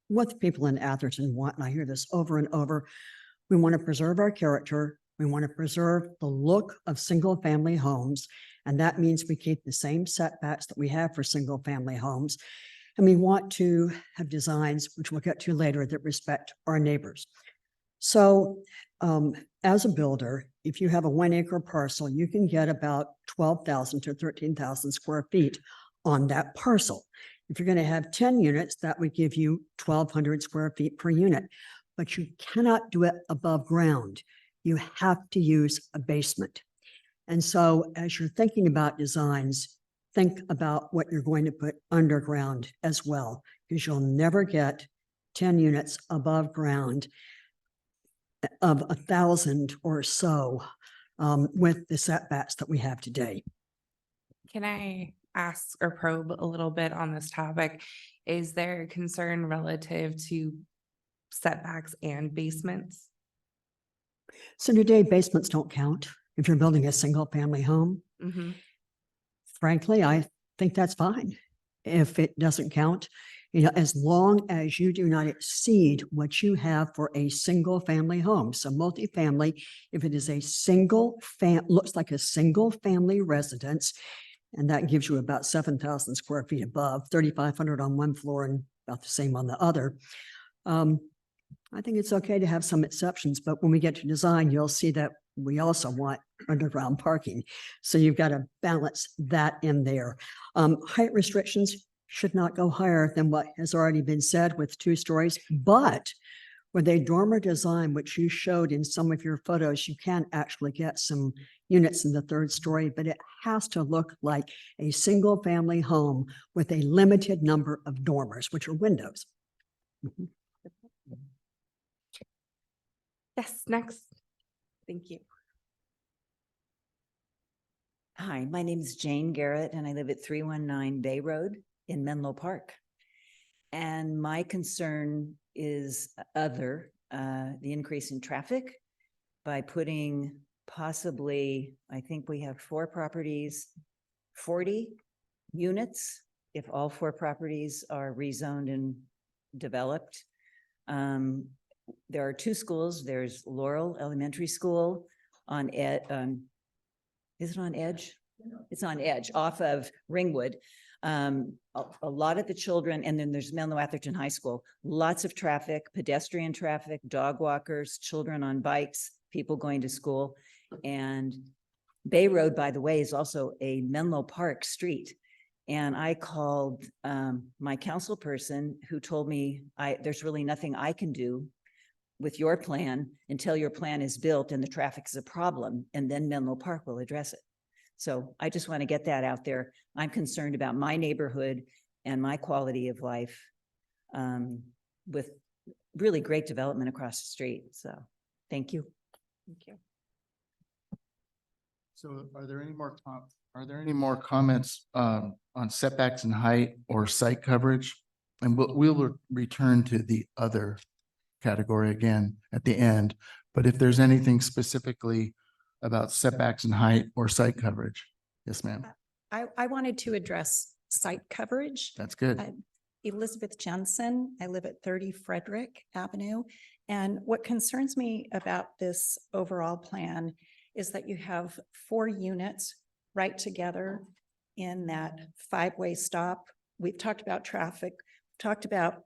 what the people in Atherton want, and I hear this over and over, we want to preserve our character. We want to preserve the look of single-family homes, and that means we keep the same setbacks that we have for single-family homes. And we want to have designs, which we'll get to later, that respect our neighbors. So as a builder, if you have a 1-acre parcel, you can get about 12,000 to 13,000 square feet on that parcel. If you're going to have 10 units, that would give you 1,200 square feet per unit, but you cannot do it above ground. You have to use a basement. And so as you're thinking about designs, think about what you're going to put underground as well, because you'll never get 10 units above ground of 1,000 or so with the setbacks that we have today.
Can I ask or probe a little bit on this topic? Is there a concern relative to setbacks and basements?
So today basements don't count if you're building a single family home.
Mhm.
Frankly, I think that's fine. If it doesn't count, as long as you do not exceed what you have for a single family home. So multifamily, if it is a looks like a single family residence, and that gives you about 7,000 square feet above, 3,500 on one floor and about the same on the other. I think it's okay to have some exceptions, but when we get to design, you'll see that we also want underground parking. So you've got to balance that in there. Height restrictions should not go higher than what has already been said with 2 stories, but with a dormer design, which you showed in some of your photos, you can actually get some units in the 3rd story, but it has to look like a single family home with a limited number of dormers, which are windows. Mhm.
Yes, next. Thank you.
Hi, my name is Jane Garrett and I live at 319 Bay Road in Menlo Park. And my concern is the increase in traffic by putting possibly, I think we have 4 properties, 40 units, if all 4 properties are rezoned and developed. There are 2 schools. There's Laurel Elementary School on is it on Edge? It's on Edge off of Ringwood. A lot of the children, and then there's Menlo Atherton High School, lots of traffic, pedestrian traffic, dog walkers, children on bikes, people going to school. And Bay Road, by the way, is also a Menlo Park street. And I called my council person who told me there's really nothing I can do with your plan until your plan is built and the traffic is a problem, and then Menlo Park will address it. So I just want to get that out there. I'm concerned about my neighborhood and my quality of life with really great development across the street. So thank you.
Thank you.
So are there any more comments on setbacks and height or site coverage? And we'll return to the other category again at the end. But if there's anything specifically about setbacks and height or site coverage. Yes, ma'am.
I wanted to address site coverage.
That's good.
Elizabeth Jensen, I live at 30 Frederick Avenue. And what concerns me about this overall plan is that you have 4 units right together in that 5-way stop. We've talked about traffic, talked about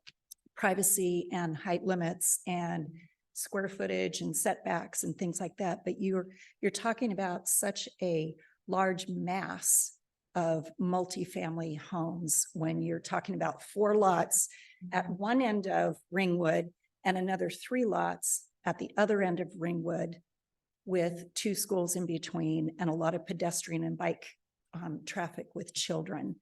privacy and height limits and square footage and setbacks and things like that. But you're talking about such a large mass of multifamily homes when you're talking about 4 lots at one end of Ringwood and another 3 lots at the other end of Ringwood with 2 schools in between and a lot of pedestrian and bike traffic with children.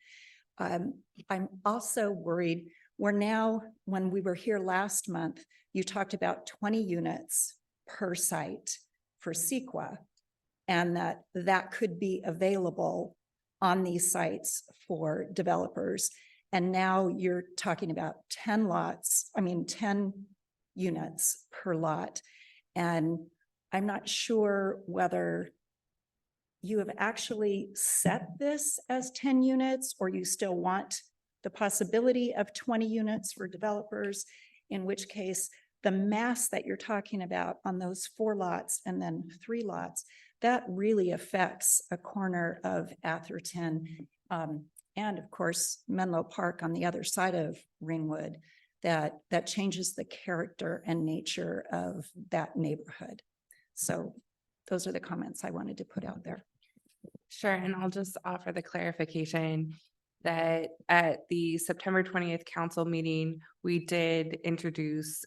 I'm also worried. When we were here last month, you talked about 20 units per site for CEQA, and that could be available on these sites for developers. And now you're talking about 10 units per lot. And I'm not sure whether you have actually set this as 10 units or you still want the possibility of 20 units for developers, in which case the mass that you're talking about on those 4 lots and then 3 lots, that really affects a corner of Atherton and of course Menlo Park on the other side of Ringwood, that changes the character and nature of that neighborhood. So those are the comments I wanted to put out there.
Sure, and I'll just offer the clarification. that at the September 20th council meeting, we did introduce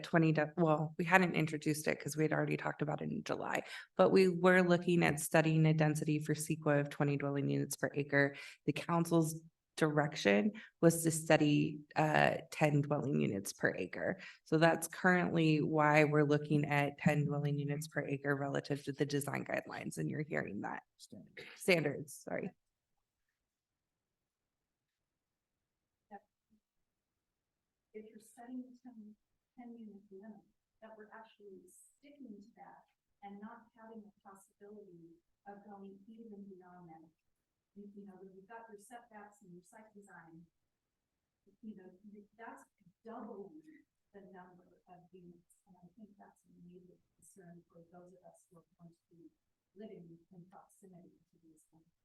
20, well, we hadn't introduced it because we had already talked about it in July, but we were looking at studying a density for CEQA of 20 dwelling units per acre. The council's direction was to study 10 dwelling units per acre. So that's currently why we're looking at 10 dwelling units per acre relative to the design guidelines, and you're hearing that. Standards, sorry.
If you're setting 10 unit minimum, that we're actually sticking to that and not having the possibility of going even beyond that. You know, when you've got your setbacks and your site design, you know, that's doubling the number of units. And I think that's an immediate concern for those of us who are going to be living in proximity to these things.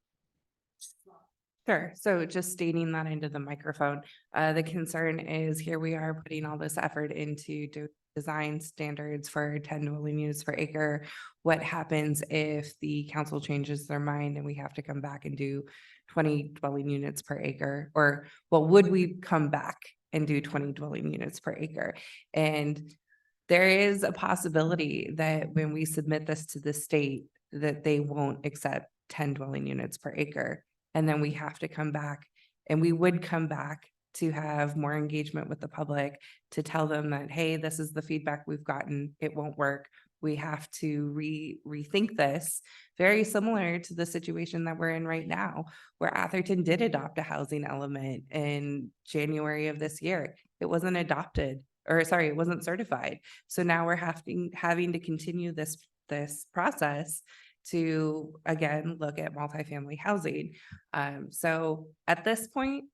Sure. So just stating that into the microphone, the concern is here we are putting all this effort into design standards for 10 dwelling units per acre. What happens if the council changes their mind and we have to come back and do 20 dwelling units per acre? Or well, would we come back and do 20 dwelling units per acre? And there is a possibility that when we submit this to the state, that they won't accept 10 dwelling units per acre. And then we have to come back, and we would come back to have more engagement with the public, to tell them that, hey, this is the feedback we've gotten. It won't work. We have to rethink this, very similar to the situation that we're in right now, where Atherton did adopt a housing element in January of this year. It wasn't adopted, or sorry, it wasn't certified. So now we're having to continue this process to, again, look at multifamily housing. So at this point,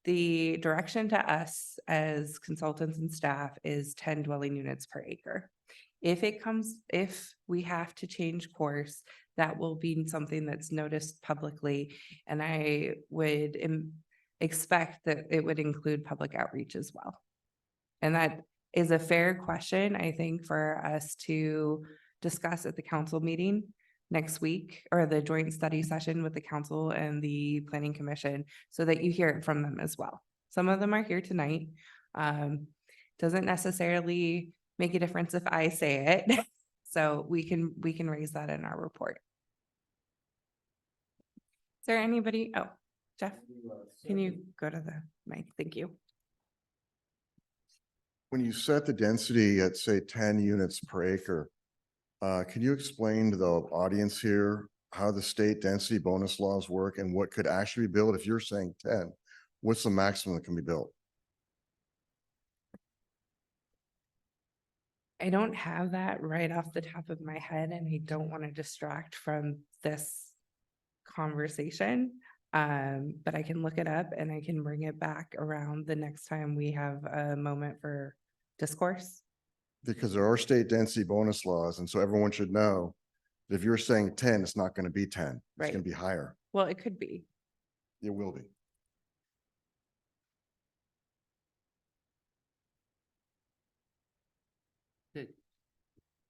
the direction to us as consultants and staff is 10 dwelling units per acre. If we have to change course, that will be something that's noticed publicly. And I would expect that it would include public outreach as well. And that is a fair question, I think, for us to discuss at the council meeting next week, or the joint study session with the council and the planning commission, so that you hear it from them as well. Some of them are here tonight. Doesn't necessarily make a difference if I say it. So we can raise that in our report. Is there anybody? Oh, Jeff, can you go to the mic? Thank you.
When you set the density at, say, 10 units per acre, can you explain to the audience here how the state density bonus laws work and what could actually be built? If you're saying 10, what's the maximum that can be built?
I don't have that right off the top of my head, and I don't want to distract from this conversation. But I can look it up and I can bring it back around the next time we have a moment for discourse.
Because there are state density bonus laws, and so everyone should know that if you're saying 10, it's not going to be 10. It's
Right.
going to be higher.
Well, it could be.
It will be.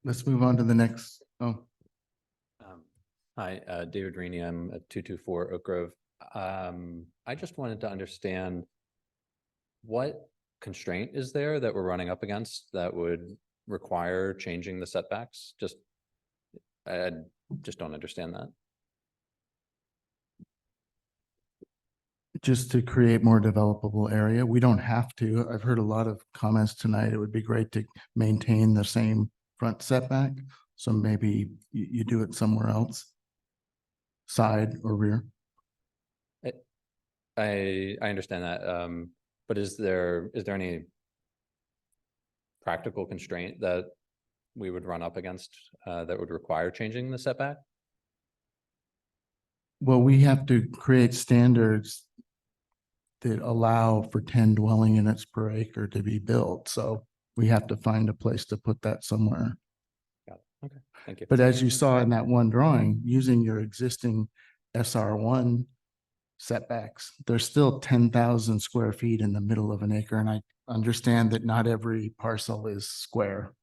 Let's move on to the next. Oh,
Hi, David Rini. I'm at 224 Oak Grove. I just wanted to understand what constraint is there that we're running up against that would require changing the setbacks? I just don't understand that.
just to create more developable area. We don't have to. I've heard a lot of comments tonight. It would be great to maintain the same front setback. So maybe you do it somewhere else, side or rear.
I understand that. But is there any practical constraint that we would run up against that would require changing the setback?
Well, we have to create standards that allow for 10 dwelling units per acre to be built. So we have to find a place to put that somewhere.
Got it. Okay, thank you.
But as you saw in that one drawing, using your existing SR1 setbacks, there's still 10,000 square feet in the middle of an acre. And I understand that not every parcel is square.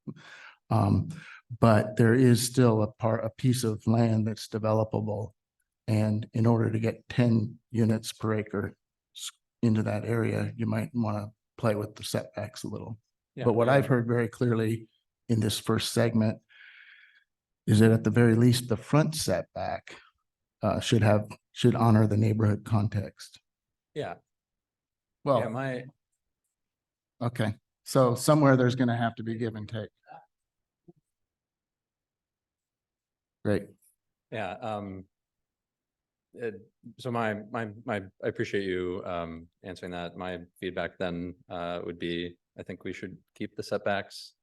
But there is still a piece of land that's developable. And in order to get 10 units per acre into that area, you might want to play with the setbacks a little.
Yeah,
But what
yeah.
I've heard very clearly in this first segment is that at the very least, the front setback should honor the neighborhood context.
Yeah,
Well, okay, so somewhere there's gonna have to be give and take. Great.
yeah, so I appreciate you, answering that. My feedback then, would be, I think we should keep the setbacks,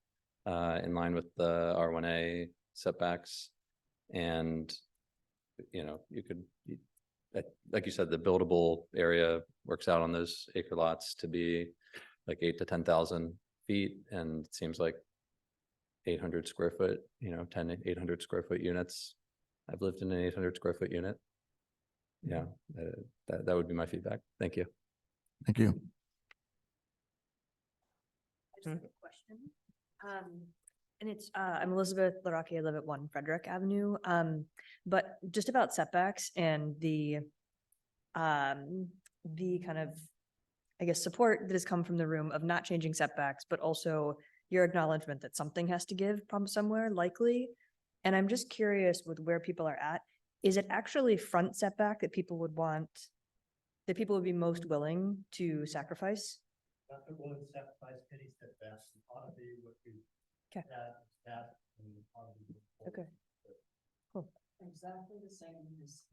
in line with the R1A setbacks. And, you could, like you said, the buildable area works out on those acre lots to be like 8 to 10,000 feet, and it seems like 800 square foot, 800 square foot units. I've lived in an 800 square foot unit. Yeah, that would be my feedback. Thank you.
Thank you.
I just have a question. And it's, I'm Elizabeth Larocque, I live at 1 Frederick Avenue. But just about setbacks and the kind of, I guess, support that has come from the room of not changing setbacks, but also your acknowledgement that something has to give from somewhere likely. And I'm just curious with where people are at. Is it actually front setback that people would want, that people would be most willing to sacrifice? Okay. Okay. Cool.
Exactly the same as.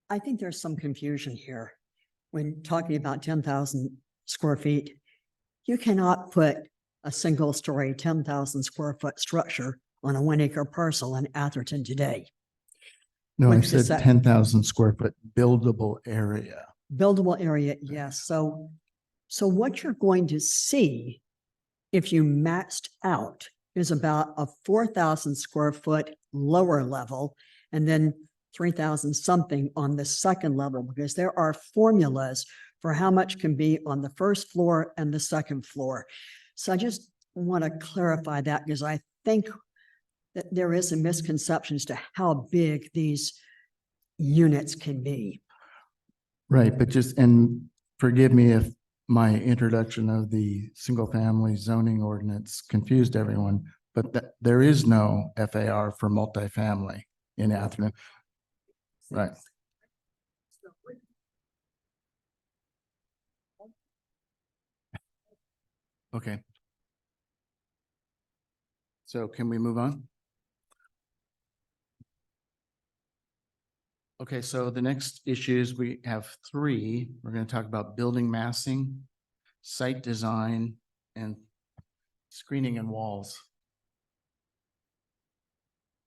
I think there's some confusion here. When talking about 10,000 square feet, you cannot put a single story, 10,000 square foot structure on a 1 acre parcel in Atherton today.
No, I
Which is
said
that-
10,000 square foot buildable area.
Buildable area, yes. So what you're going to see if you maxed out is about a 4,000 square foot lower level and then 3,000 something on the second level, because there are formulas for how much can be on the first floor and the second floor. So I just want to clarify that, because I think that there is a misconception as to how big these units can be.
Right, but and forgive me if my introduction of the single family zoning ordinance confused everyone, but there is no FAR for multifamily in Atherton. Right. Okay. So can we move on? Okay, so the next issues, we have 3. We're going to talk about building massing, site design, and screening and walls.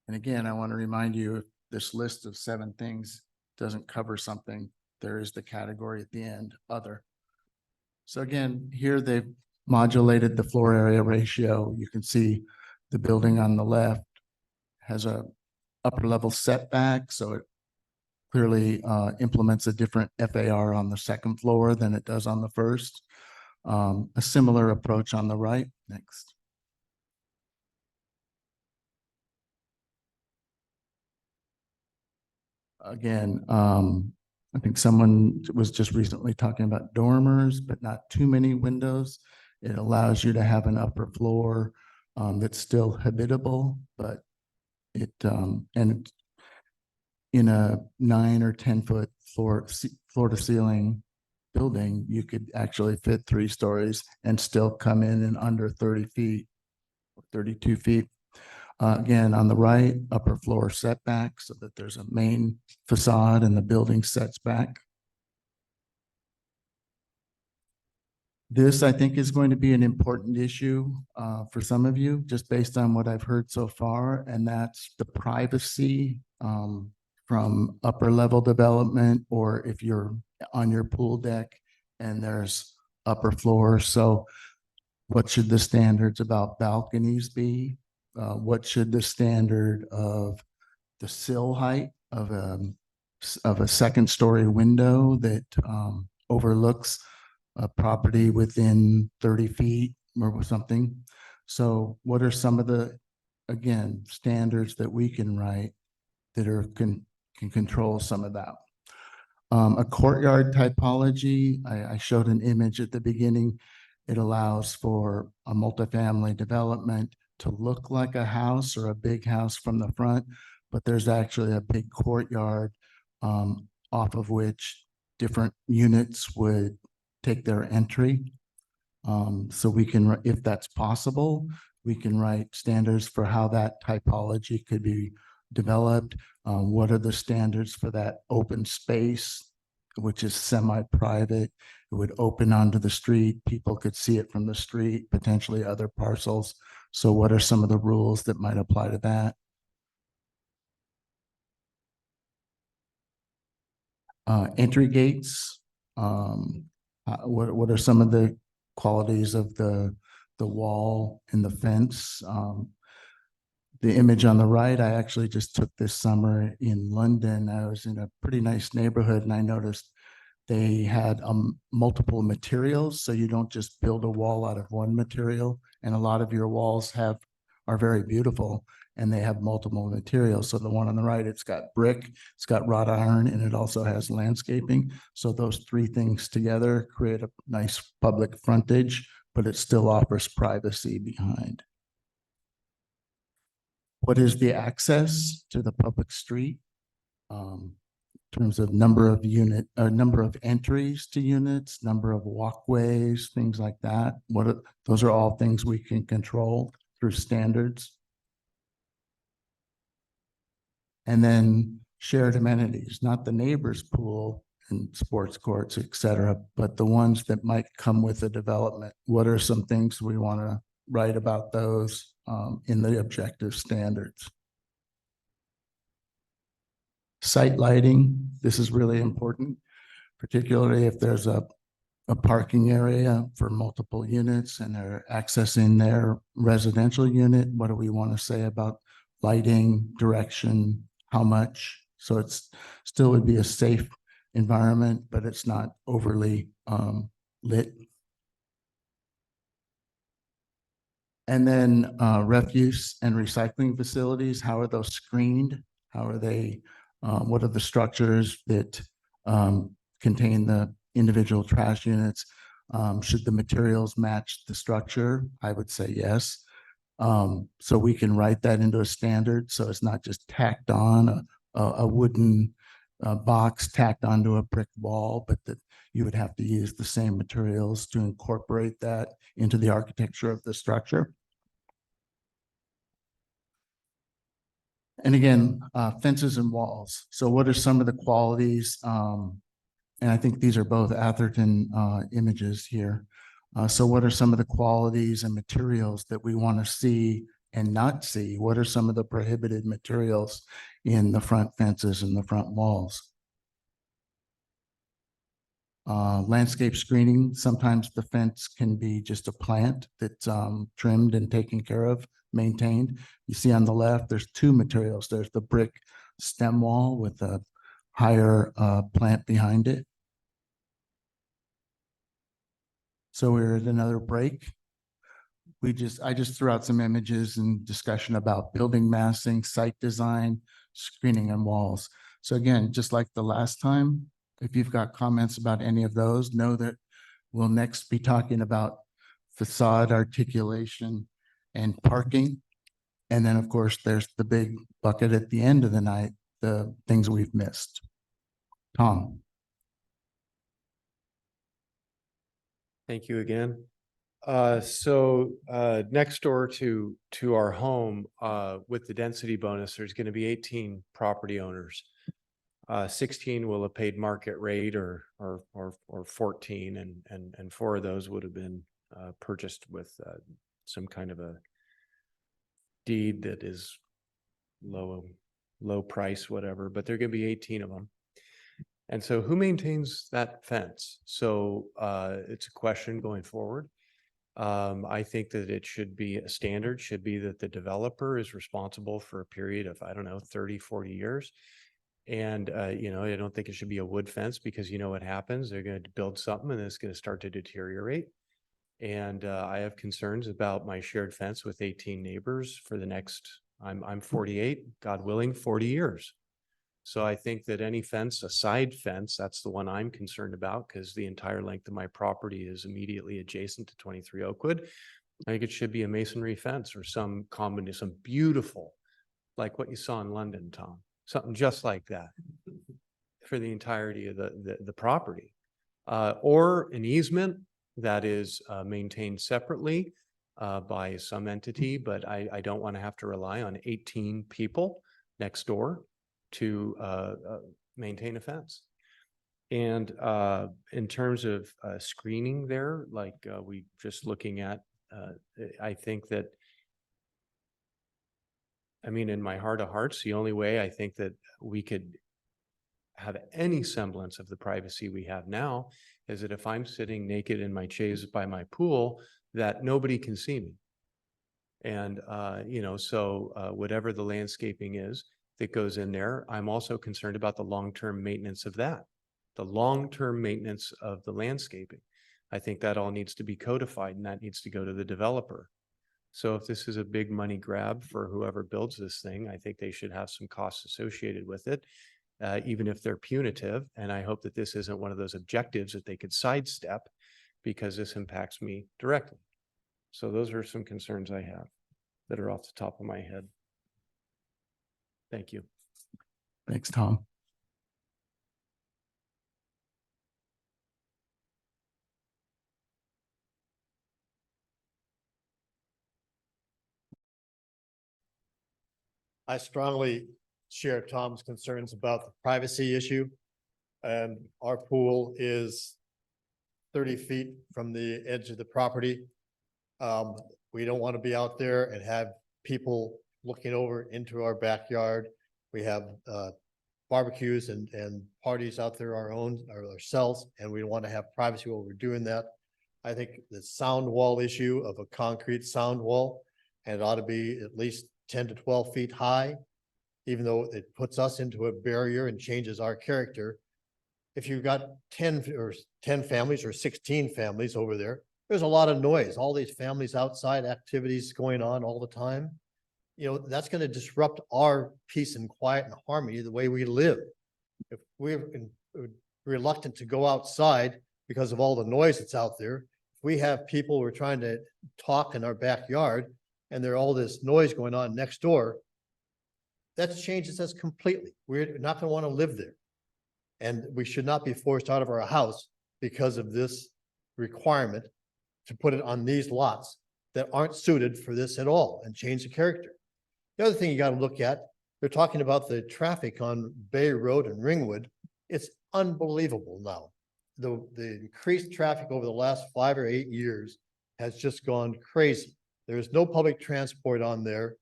And again, I want to remind you, if this list of 7 things doesn't cover something, there is the category at the end, other. So again, here they've modulated the floor area ratio. You can see the building on the left has a upper level setback, so it clearly implements a different FAR on the second floor than it does on the first. A similar approach on the right. Next. Again, I think someone was just recently talking about dormers, but not too many windows. It allows you to have an upper floor that's still habitable, but it and in a 9 or 10 foot floor to ceiling building, you could actually fit 3 stories and still come in under 30 feet, 32 feet. Again, on the right, upper floor setback so that there's a main facade and the building sets back. This, I think, is going to be an important issue for some of you, just based on what I've heard so far, and that's the privacy from upper level development, or if you're on your pool deck and there's upper floor. So what should the standards about balconies be? What should the standard of the sill height of a second story window that overlooks a property within 30 feet or something? So what are some of the, again, standards that we can write that are can control some of that. A courtyard typology, I showed an image at the beginning. It allows for a multifamily development to look like a house or a big house from the front, but there's actually a big courtyard off of which different units would take their entry. So we can, if that's possible, we can write standards for how that typology could be developed. What are the standards for that open space, which is semi-private? It would open onto the street. People could see it from the street, potentially other parcels. So what are some of the rules that might apply to that? Entry gates. What are some of the qualities of the wall and the fence? The image on the right, I actually just took this summer in London. I was in a pretty nice neighborhood and I noticed they had multiple materials. So you don't just build a wall out of one material, and a lot of your walls are very beautiful and they have multiple materials. So the one on the right, it's got brick, it's got wrought iron, and it also has landscaping. So those three things together create a nice public frontage, but it still offers privacy behind. What is the access to the public street? In terms of number of entries to units, number of walkways, things like that. Those are all things we can control through standards. And then shared amenities, not the neighbor's pool and sports courts, et cetera, but the ones that might come with the development. What are some things we want to write about those in the objective standards? Site lighting, this is really important, particularly if there's a parking area for multiple units and they're accessing their residential unit. What do we want to say about lighting, direction, how much? So it's still would be a safe environment, but it's not overly lit. And then refuse and recycling facilities, how are those screened? How are they, what are the structures that contain the individual trash units? Should the materials match the structure? I would say yes. So we can write that into a standard. So it's not just tacked on a wooden box tacked onto a brick wall, but that you would have to use the same materials to incorporate that into the architecture of the structure. And again, fences and walls. So what are some of the qualities? And I think these are both Atherton images here. So what are some of the qualities and materials that we want to see and not see? What are some of the prohibited materials in the front fences and the front walls? Landscape screening, sometimes the fence can be just a plant that's trimmed and taken care of, maintained. You see on the left, there's two materials. There's the brick stem wall with a higher plant behind it. So we're at another break. I just threw out some images and discussion about building massing, site design, screening and walls. So again, just like the last time, if you've got comments about any of those, know that we'll next be talking about facade articulation and parking. And then of course, there's the big bucket at the end of the night, the things we've missed. Tom.
Thank you again. So next door to our home, with the density bonus, there's going to be 18 property owners. 16 will have paid market rate or 14, and 4 of those would have been purchased with some kind of a deed that is low price, whatever, but there are going to be 18 of them. And so who maintains that fence? So it's a question going forward. I think that it should be a standard, should be that the developer is responsible for a period of, I don't know, 30, 40 years. And, you know, I don't think it should be a wood fence because you know what happens. They're going to build something and it's going to start to deteriorate. And I have concerns about my shared fence with 18 neighbors for the next, I'm 48, God willing, 40 years. So I think that any fence, a side fence, that's the one I'm concerned about because the entire length of my property is immediately adjacent to 23 Oakwood. I think it should be a masonry fence or some combination, some beautiful, like what you saw in London, Tom, something just like that for the entirety of the property. Or an easement that is maintained separately by some entity, but I don't want to have to rely on 18 people next door to maintain a fence. And in terms of screening there, like we just looking at, I think that, I mean, in my heart of hearts, the only way I think that we could have any semblance of the privacy we have now is that if I'm sitting naked in my chaise by my pool, that nobody can see me. And, you know, so whatever the landscaping is that goes in there, I'm also concerned about the long-term maintenance of that, the long-term maintenance of the landscaping. I think that all needs to be codified and that needs to go to the developer. So if this is a big money grab for whoever builds this thing, I think they should have some costs associated with it, even if they're punitive. And I hope that this isn't one of those objectives that they could sidestep because this impacts me directly. So those are some concerns I have that are off the top of my head. Thank you.
Thanks, Tom.
I strongly share Tom's concerns about the privacy issue. And our pool is 30 feet from the edge of the property. We don't want to be out there and have people looking over into our backyard. We have barbecues and parties out there our own or ourselves, and we want to have privacy while we're doing that. I think the sound wall issue of a concrete sound wall, and it ought to be at least 10 to 12 feet high, even though it puts us into a barrier and changes our character. If you've got 10 families or 16 families over there, there's a lot of noise, all these families outside activities going on all the time. You know, that's going to disrupt our peace and quiet and harmony, the way we live. If we're reluctant to go outside because of all the noise that's out there, if we have people who are trying to talk in our backyard and there's all this noise going on next door, that changes us completely. We're not going to want to live there. And we should not be forced out of our house because of this requirement to put it on these lots that aren't suited for this at all and change the character. The other thing you got to look at, they're talking about the traffic on Bay Road and Ringwood. It's unbelievable now. The increased traffic over the last 5 or 8 years has just gone crazy. There is no public transport on there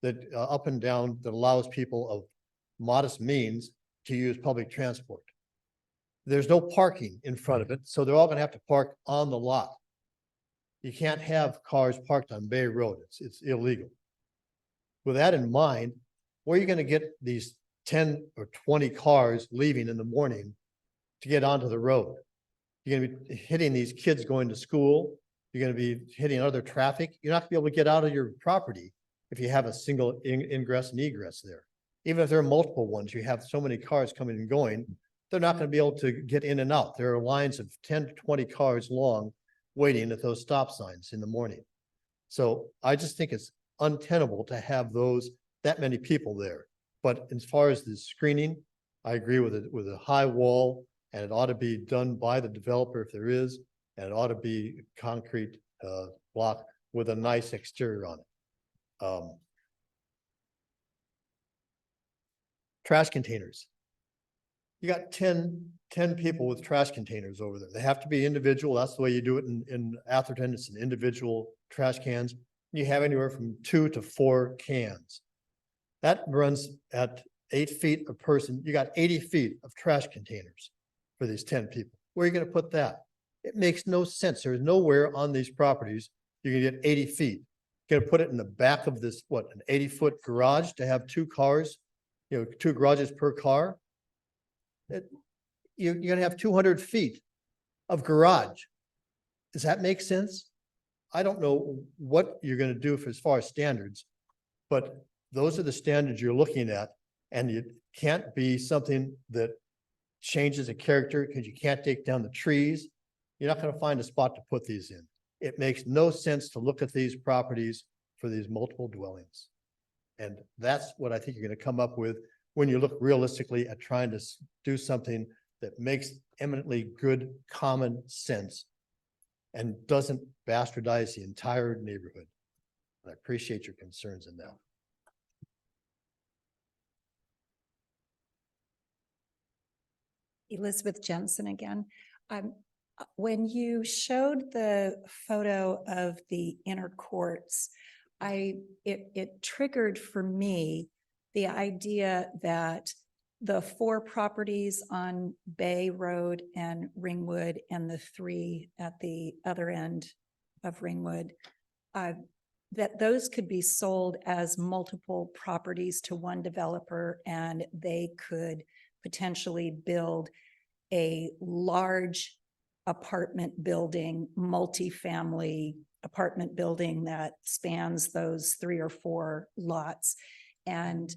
that up and down that allows people of modest means to use public transport. There's no parking in front of it, so they're all going to have to park on the lot. You can't have cars parked on Bay Road. It's illegal. With that in mind, where are you going to get these 10 or 20 cars leaving in the morning to get onto the road? You're going to be hitting these kids going to school. You're going to be hitting other traffic. You're not going to be able to get out of your property if you have a single ingress and egress there. Even if there are multiple ones, you have so many cars coming and going, they're not going to be able to get in and out. There are lines of 10 to 20 cars long waiting at those stop signs in the morning. So I just think it's untenable to have that many people there. But as far as the screening, I agree with a high wall, and it ought to be done by the developer if there is, and it ought to be concrete block with a nice exterior on it. Trash containers. You got 10 people with trash containers over there. They have to be individual. That's the way you do it in Atherton. It's an individual trash cans. You have anywhere from 2 to 4 cans. That runs at 8 feet a person. You got 80 feet of trash containers for these 10 people. Where are you going to put that? It makes no sense. There's nowhere on these properties you can get 80 feet. You're going to put it in the back of this, an 80-foot garage to have 2 cars, 2 garages per car. You're going to have 200 feet of garage. Does that make sense? I don't know what you're going to do as far as standards, but those are the standards you're looking at. And it can't be something that changes the character because you can't take down the trees. You're not going to find a spot to put these in. It makes no sense to look at these properties for these multiple dwellings. And that's what I think you're going to come up with when you look realistically at trying to do something that makes eminently good common sense and doesn't bastardize the entire neighborhood. I appreciate your concerns in that.
Elizabeth Jensen again. When you showed the photo of the inner courts, it triggered for me the idea that the 4 properties on Bay Road and Ringwood and the 3 at the other end of Ringwood, that those could be sold as multiple properties to one developer, and they could potentially build a large apartment building, multifamily apartment building that spans those 3 or 4 lots. And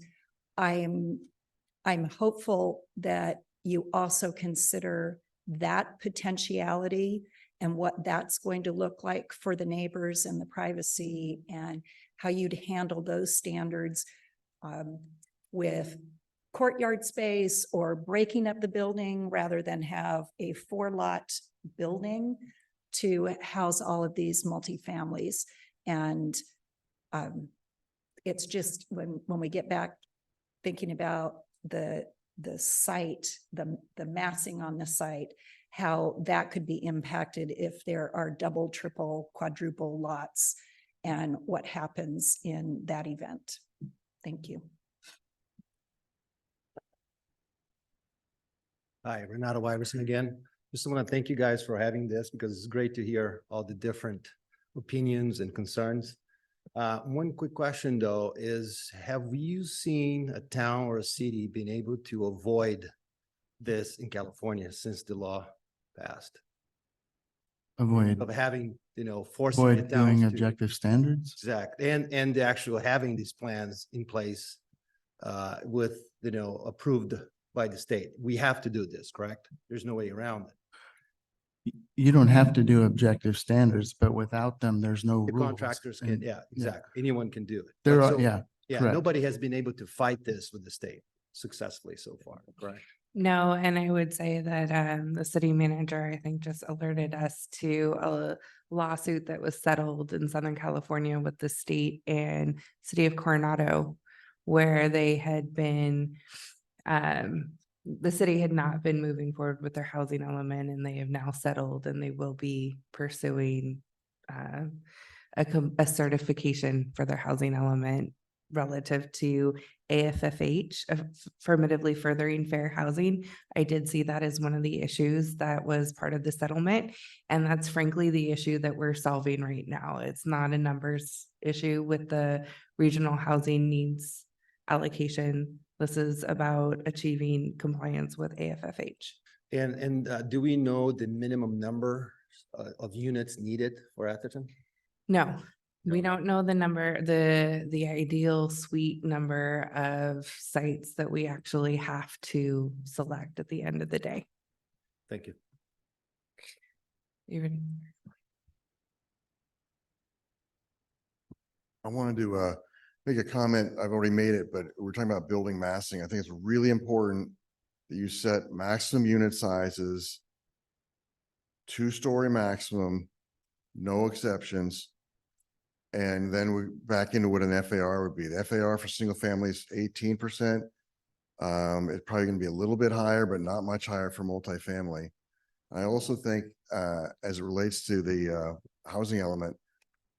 I'm hopeful that you also consider that potentiality and what that's going to look like for the neighbors and the privacy, and how you'd handle those standards with courtyard space or breaking up the building rather than have a 4-lot building to house all of these multifamilies. And it's just when we get back thinking about the site, the massing on the site, how that could be impacted if there are double, triple, quadruple lots, and what happens in that event. Thank you.
Hi, Renato Iverson again. Just want to thank you guys for having this because it's great to hear all the different opinions and concerns. One quick question though is, have you seen a town or a city being able to avoid this in California since the law passed?
Avoid,
Of having, forcing
avoid
it
doing
down to.
objective standards.
Exact, and the actual having these plans in place with, approved by the state. We have to do this, correct? There's no way around it.
You don't have to do objective standards, but without them, there's no
The
rules.
contractors can,
And
yeah, exactly. Anyone can do it.
There
But
are,
so-
yeah,
Yeah,
correct.
nobody has been able to fight this with the state successfully so far, correct?
No, and I would say that the city manager, I think, just alerted us to a lawsuit that was settled in Southern California with the state and city of Coronado, where they had been, the city had not been moving forward with their housing element, and they have now settled, and they will be pursuing a certification for their housing element relative to AFFH, affirmatively furthering fair housing. I did see that as one of the issues that was part of the settlement. And that's frankly the issue that we're solving right now. It's not a numbers issue with the regional housing needs allocation. This is about achieving compliance with AFFH.
And do we know the minimum number of units needed for Atherton?
No, we don't know the number, the ideal suite number of sites that we actually have to select at the end of the day.
Thank you.
Even
I wanted to make a comment. I've already made it, but we're talking about building massing. I think it's really important that you set maximum unit sizes, 2-story maximum, no exceptions. And then we back into what an FAR would be. The FAR for single family is 18%. It's probably going to be a little bit higher, but not much higher for multifamily. I also think as it relates to the housing element,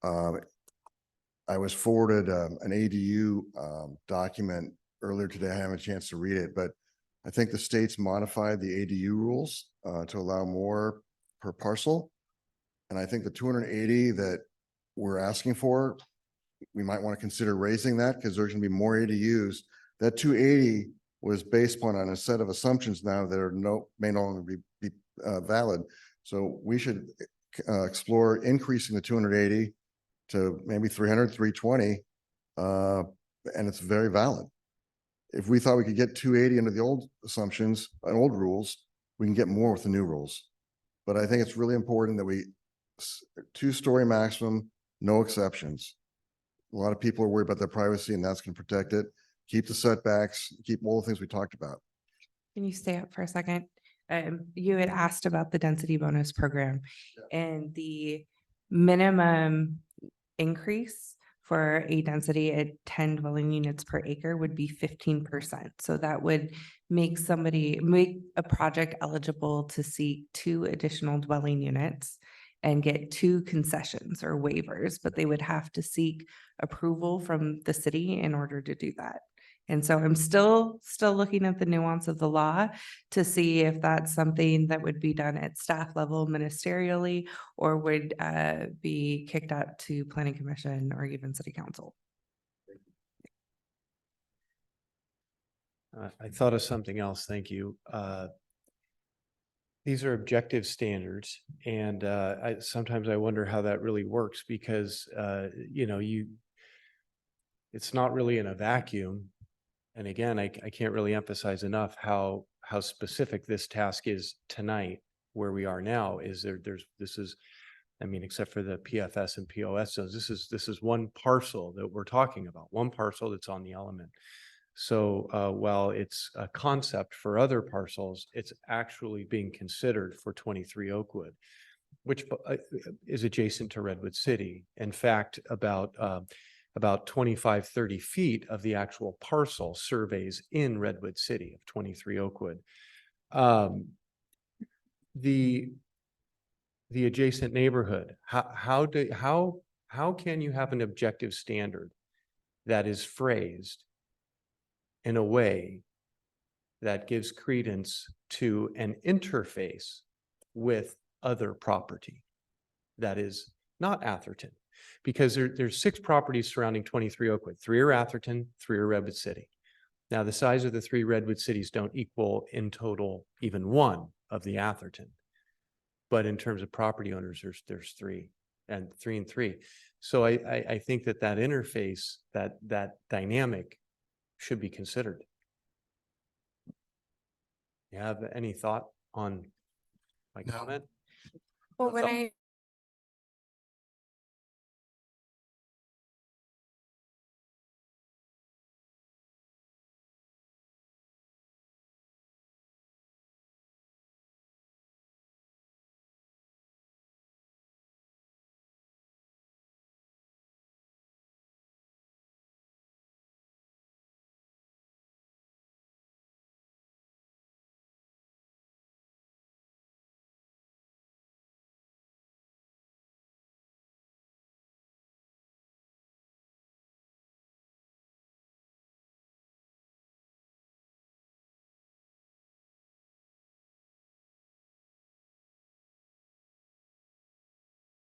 I was forwarded an ADU document earlier today. I haven't a chance to read it, but I think the state's modified the ADU rules to allow more per parcel. And I think the 280 that we're asking for, we might want to consider raising that because there's going to be more ADUs. That 280 was based upon a set of assumptions now that are may no longer be valid. So we should explore increasing the 280 to maybe 300, 320, and it's very valid. If we thought we could get 280 under the old assumptions and old rules, we can get more with the new rules. But I think it's really important that we, 2-story maximum, no exceptions. A lot of people are worried about their privacy and that's going to protect it. Keep the setbacks, keep all the things we talked about.
Can you stay up for a second? You had asked about the density bonus program and the minimum increase for a density at 10 dwelling units per acre would be 15%. So that would make a project eligible to seek 2 additional dwelling units and get 2 concessions or waivers, but they would have to seek approval from the city in order to do that. And so I'm still looking at the nuance of the law to see if that's something that would be done at staff level ministerially or would be kicked up to planning commission or even city council.
I thought of something else. Thank you. These are objective standards, and sometimes I wonder how that really works because it's not really in a vacuum. And again, I can't really emphasize enough how specific this task is tonight. Where we are now is except for the PFS and POS zones, this is one parcel that we're talking about, one parcel that's on the element. So while it's a concept for other parcels, it's actually being considered for 23 Oakwood, which is adjacent to Redwood City. In fact, about 25, 30 feet of the actual parcel surveys in Redwood City of 23 Oakwood. The adjacent neighborhood, how can you have an objective standard that is phrased in a way that gives credence to an interface with other property that is not Atherton? Because there's 6 properties surrounding 23 Oakwood. 3 are Atherton, 3 are Redwood City. Now, the size of the 3 Redwood cities don't equal in total even 1 of the Atherton. But in terms of property owners, there's 3 and 3 and 3. So I think that interface, that dynamic should be considered. You have any thought on my comment?
Well, when I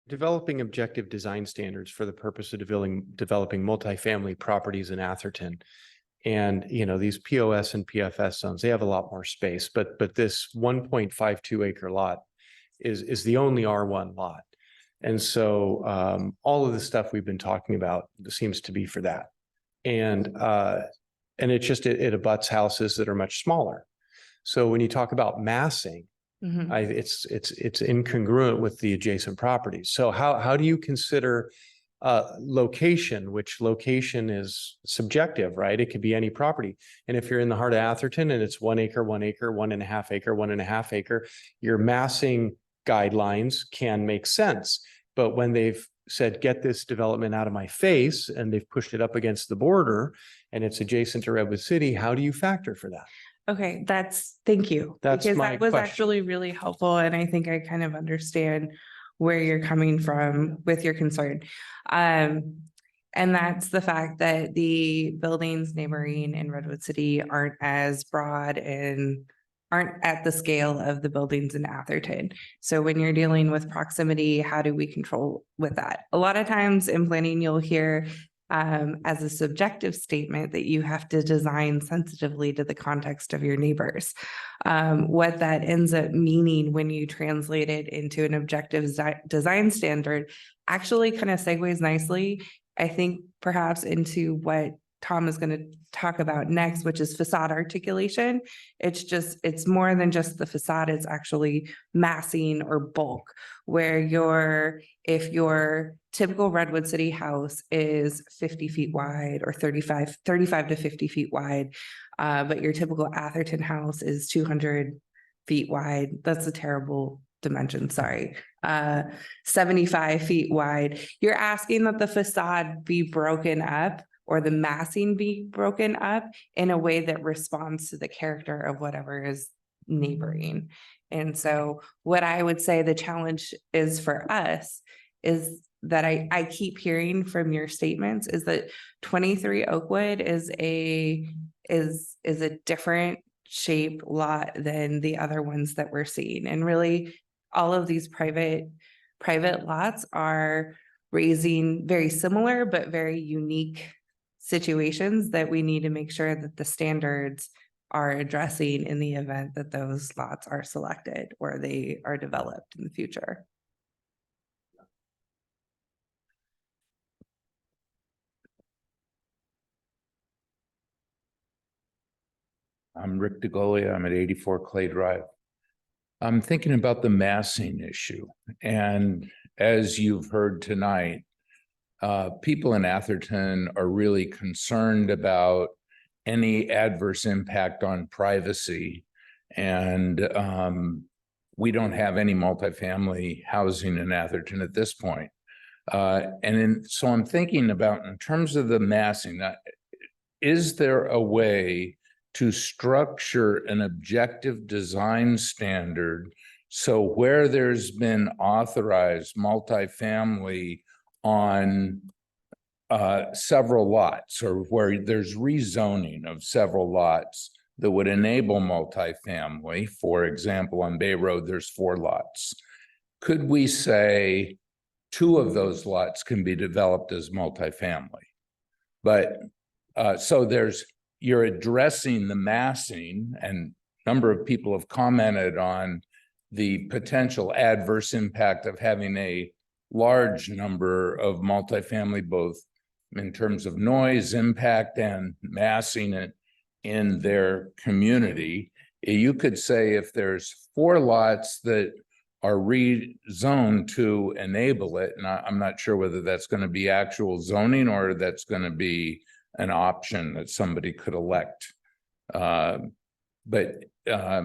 Developing objective design standards for the purpose of developing multifamily properties in Atherton. And, these POS and PFS zones, they have a lot more space, but this 1.52 acre lot is the only R1 lot. And so all of the stuff we've been talking about seems to be for that. And it abuts houses that are much smaller. So when you talk about massing, it's incongruent with the adjacent properties. So how do you consider location, which location is subjective, right? It could be any property. And if you're in the heart of Atherton and it's 1 acre, 1 acre, 1.5 acre, 1.5 acre, your massing guidelines can make sense. But when they've said, get this development out of my face, and they've pushed it up against the border and it's adjacent to Redwood City, how do you factor for that?
Okay, thank you.
That's
because
my
that was
question.
actually really helpful. And I think I kind of understand where you're coming from with your concern. And that's the fact that the buildings neighboring in Redwood City aren't as broad and aren't at the scale of the buildings in Atherton. So when you're dealing with proximity, how do we control with that? A lot of times in planning, you'll hear as a subjective statement that you have to design sensitively to the context of your neighbors. What that ends up meaning when you translate it into an objective design standard actually kind of segues nicely, I think, perhaps into what Tom is going to talk about next, which is facade articulation. It's more than just the facade, it's actually massing or bulk, where if your typical Redwood City house is 50 feet wide or 35 to 50 feet wide, but your typical Atherton house is 200 feet wide. That's a terrible dimension, sorry. 75 feet wide. You're asking that the facade be broken up or the massing be broken up in a way that responds to the character of whatever is neighboring. And so what I would say the challenge is for us is that I keep hearing from your statements is that 23 Oakwood is a different shape lot than the other ones that we're seeing. And really all of these private lots are raising very similar but very unique situations that we need to make sure that the standards are addressing in the event that those lots are selected or they are developed in the future.
I'm Rick DeGolia. I'm at 84 Clay Drive. I'm thinking about the massing issue. And as you've heard tonight, people in Atherton are really concerned about any adverse impact on privacy. And we don't have any multifamily housing in Atherton at this point. So I'm thinking about, in terms of the massing, is there a way to structure an objective design standard so where there's been authorized multifamily on several lots, or where there's rezoning of several lots that would enable multifamily? For example, on Bay Road, there's 4 lots. Could we say 2 of those lots can be developed as multifamily? But so you're addressing the massing, and a number of people have commented on the potential adverse impact of having a large number of multifamily, both in terms of noise impact and massing it in their community. You could say if there's 4 lots that are rezoned to enable it, and I'm not sure whether that's going to be actual zoning or that's going to be an option that somebody could elect. But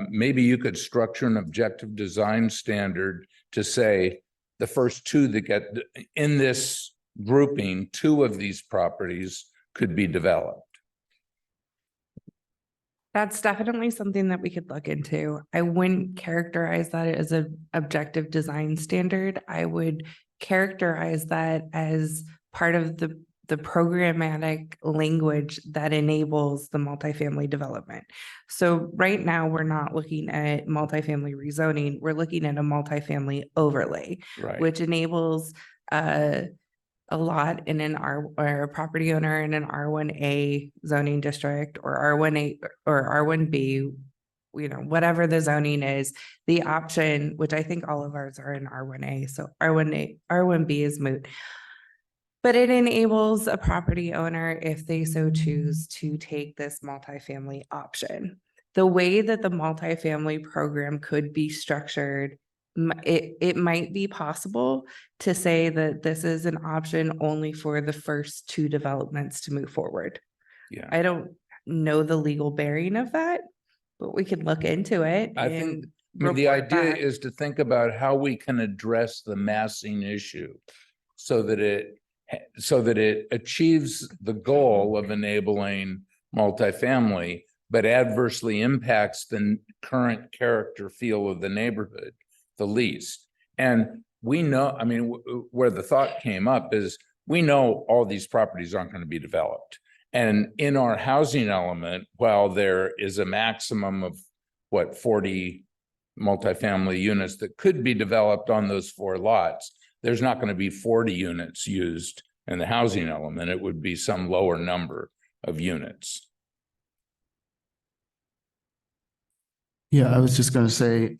maybe you could structure an objective design standard to say the first 2 that get in this grouping, 2 of these properties could be developed.
That's definitely something that we could look into. I wouldn't characterize that as an objective design standard. I would characterize that as part of the programmatic language that enables the multifamily development. So right now, we're not looking at multifamily rezoning. We're looking at a multifamily overlay,
Right.
which enables a lot in an or a property owner in an R1A zoning district or R1A or R1B, whatever the zoning is, the option, which I think all of ours are in R1A. So R1B is moot. But it enables a property owner, if they so choose, to take this multifamily option. The way that the multifamily program could be structured, it might be possible to say that this is an option only for the first 2 developments to move forward.
Yeah.
I don't know the legal bearing of that, but we could look into it.
I think the idea is to think about how we can address the massing issue so that it achieves the goal of enabling multifamily, but adversely impacts the current character feel of the neighborhood the least. And we know, where the thought came up is we know all these properties aren't going to be developed. And in our housing element, while there is a maximum of 40 multifamily units that could be developed on those 4 lots, there's not going to be 40 units used in the housing element. It would be some lower number of units.
Yeah, I was just going to say,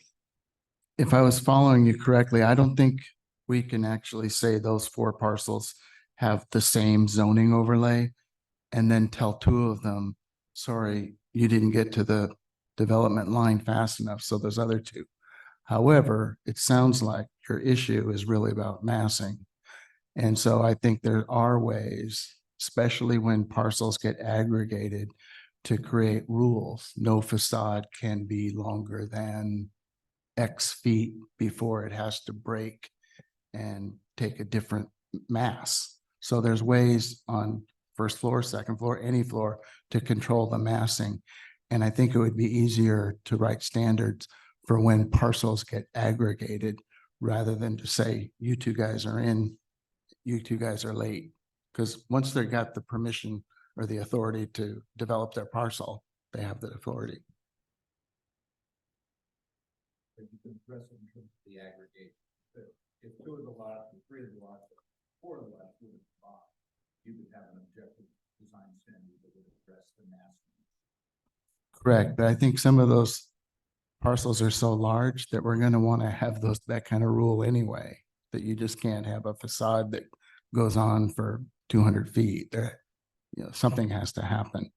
if I was following you correctly, I don't think we can actually say those 4 parcels have the same zoning overlay. and then tell two of them, sorry, you didn't get to the development line fast enough, so there's other two. However, it sounds like your issue is really about massing. And so I think there are ways, especially when parcels get aggregated, to create rules. No facade can be longer than X feet before it has to break and take a different mass. So there's ways on first floor, second floor, any floor to control the massing. And I think it would be easier to write standards for when parcels get aggregated rather than to say, you two guys are in, you two guys are late. Because once they got the permission or the authority to develop their parcel, they have the authority.
The aggregate. If two of the lots, three of the lots, four of the lots would have bought, you could have an objective design standard that would address the mass.
Correct, but I think some of those parcels are so large that we're gonna want to have that kind of rule anyway, that you just can't have a facade that goes on for 200 feet. There, something has to happen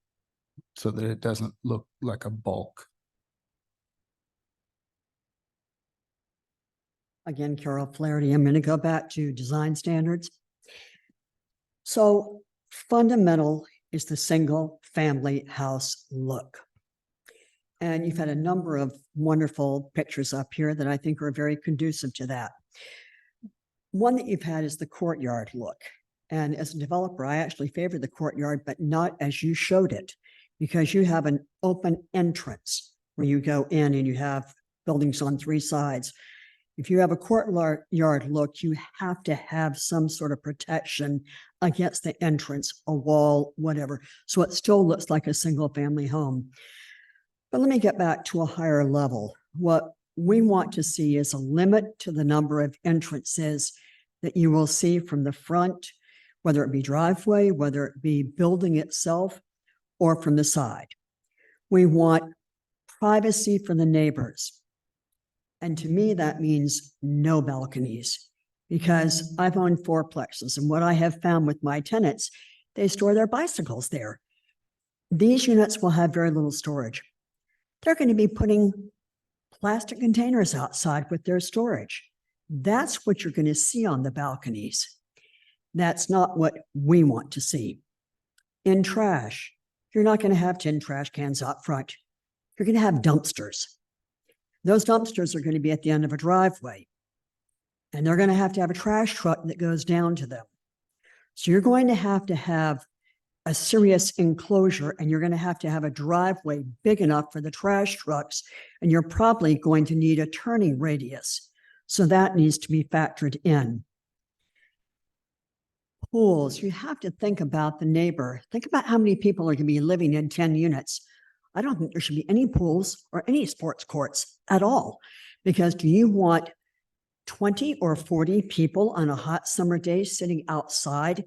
so that it doesn't look like a bulk.
Again, Carol Flaherty, I'm going to go back to design standards. So fundamental is the single family house look. And you've had a number of wonderful pictures up here that I think are very conducive to that. One that you've had is the courtyard look. And as a developer, I actually favor the courtyard, but not as you showed it, because you have an open entrance where you go in and you have buildings on three sides. If you have a courtyard look, you have to have some sort of protection against the entrance, a wall, whatever. So it still looks like a single family home. But let me get back to a higher level. What we want to see is a limit to the number of entrances that you will see from the front, whether it be driveway, whether it be building itself, or from the side. We want privacy for the neighbors. And to me, that means no balconies, because I've owned fourplexes, and what I have found with my tenants, they store their bicycles there. These units will have very little storage. They're going to be putting plastic containers outside with their storage. That's what you're going to see on the balconies. That's not what we want to see. In trash, you're not going to have 10 trash cans out front. You're going to have dumpsters. Those dumpsters are going to be at the end of a driveway, and they're going to have a trash truck that goes down to them. So you're going to have a serious enclosure, and you're going to have a driveway big enough for the trash trucks, and you're probably going to need a turning radius. So that needs to be factored in. Pools, you have to think about the neighbor. Think about how many people are going to be living in 10 units. I don't think there should be any pools or any sports courts at all, because do you want 20 or 40 people on a hot summer day sitting outside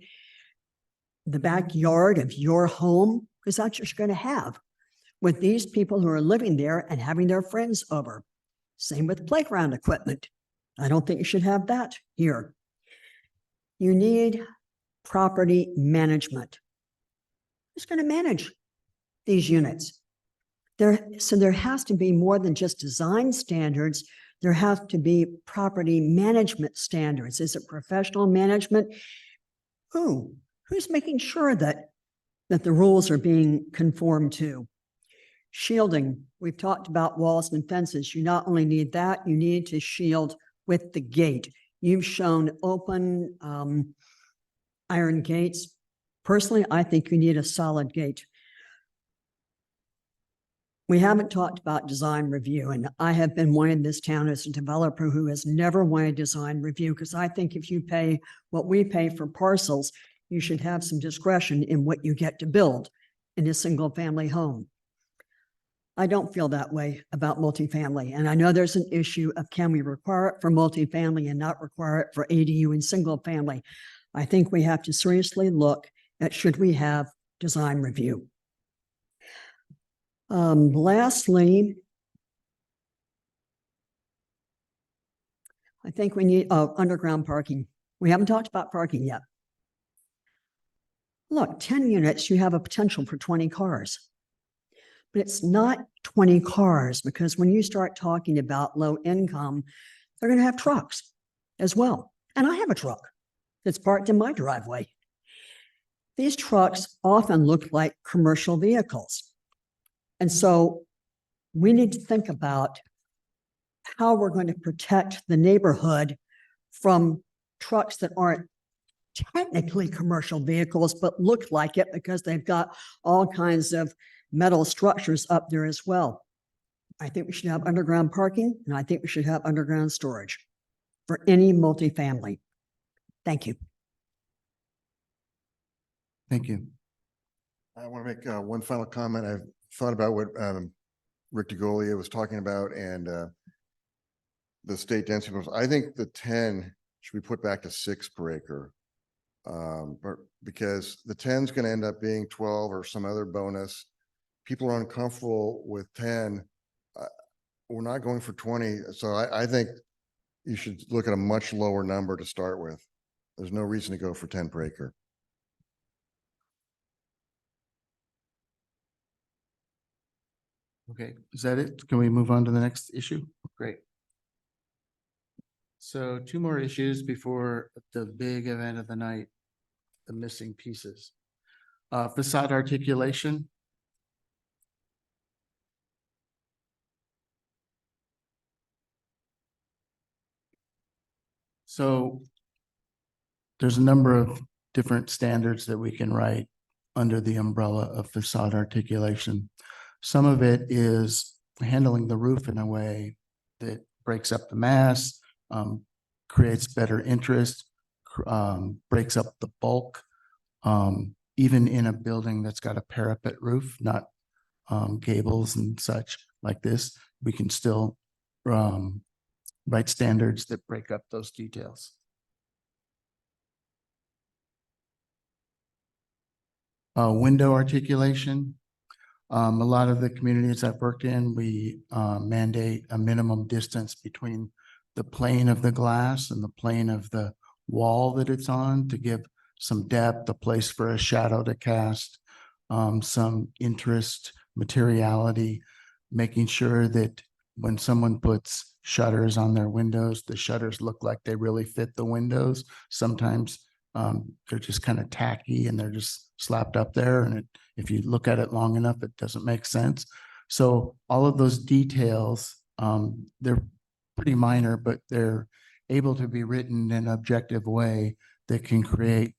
the backyard of your home? Because that's what you're going to have with these people who are living there and having their friends over. Same with playground equipment. I don't think you should have that here. You need property management. Who's going to manage these units? So there has to be more than just design standards. There have to be property management standards. Is it professional management? Who's making sure that the rules are being conformed to? Shielding. We've talked about walls and fences. You not only need that, you need to shield with the gate. You've shown open iron gates. Personally, I think you need a solid gate. We haven't talked about design review, and I have been wanting this town as a developer who has never wanted design review, because I think if you pay what we pay for parcels, you should have some discretion in what you get to build in a single family home. I don't feel that way about multifamily, and I know there's an issue of can we require it for multifamily and not require it for ADU and single family. I think we have to seriously look at should we have design review. Lastly, I think we need underground parking. We haven't talked about parking yet. Look, 10 units, you have a potential for 20 cars. But it's not 20 cars because when you start talking about low income, they're going to have trucks as well. And I have a truck that's parked in my driveway. These trucks often look like commercial vehicles. And so we need to think about how we're going to protect the neighborhood from trucks that aren't technically commercial vehicles, but look like it because they've got all kinds of metal structures up there as well. I think we should have underground parking, and I think we should have underground storage for any multifamily. Thank you.
Thank you.
I want to make one final comment. I've thought about what Rick DeGolia was talking about and the state density. I think the 10 should be put back to 6 per acre. But because the 10 is going to end up being 12 or some other bonus. People are uncomfortable with 10. We're not going for 20. So I think you should look at a much lower number to start with. There's no reason to go for 10 per acre.
Okay, is that it? Can we move on to the next issue? Great. So 2 more issues before the big event of the night, the missing pieces. Facade articulation. So there's a number of different standards that we can write under the umbrella of facade articulation. Some of it is handling the roof in a way that breaks up the mass, creates better interest, breaks up the bulk, even in a building that's got a parapet roof, not gables and such like this, we can still write standards that break up those details. Window articulation. A lot of the communities I've worked in, we mandate a minimum distance between the plane of the glass and the plane of the wall that it's on to give some depth, a place for a shadow to cast, some interest, materiality, making sure that when someone puts shutters on their windows, the shutters look like they really fit the windows. Sometimes they're just kind of tacky and they're just slapped up there. And if you look at it long enough, it doesn't make sense. So all of those details, they're pretty minor, but they're able to be written in an objective way that can create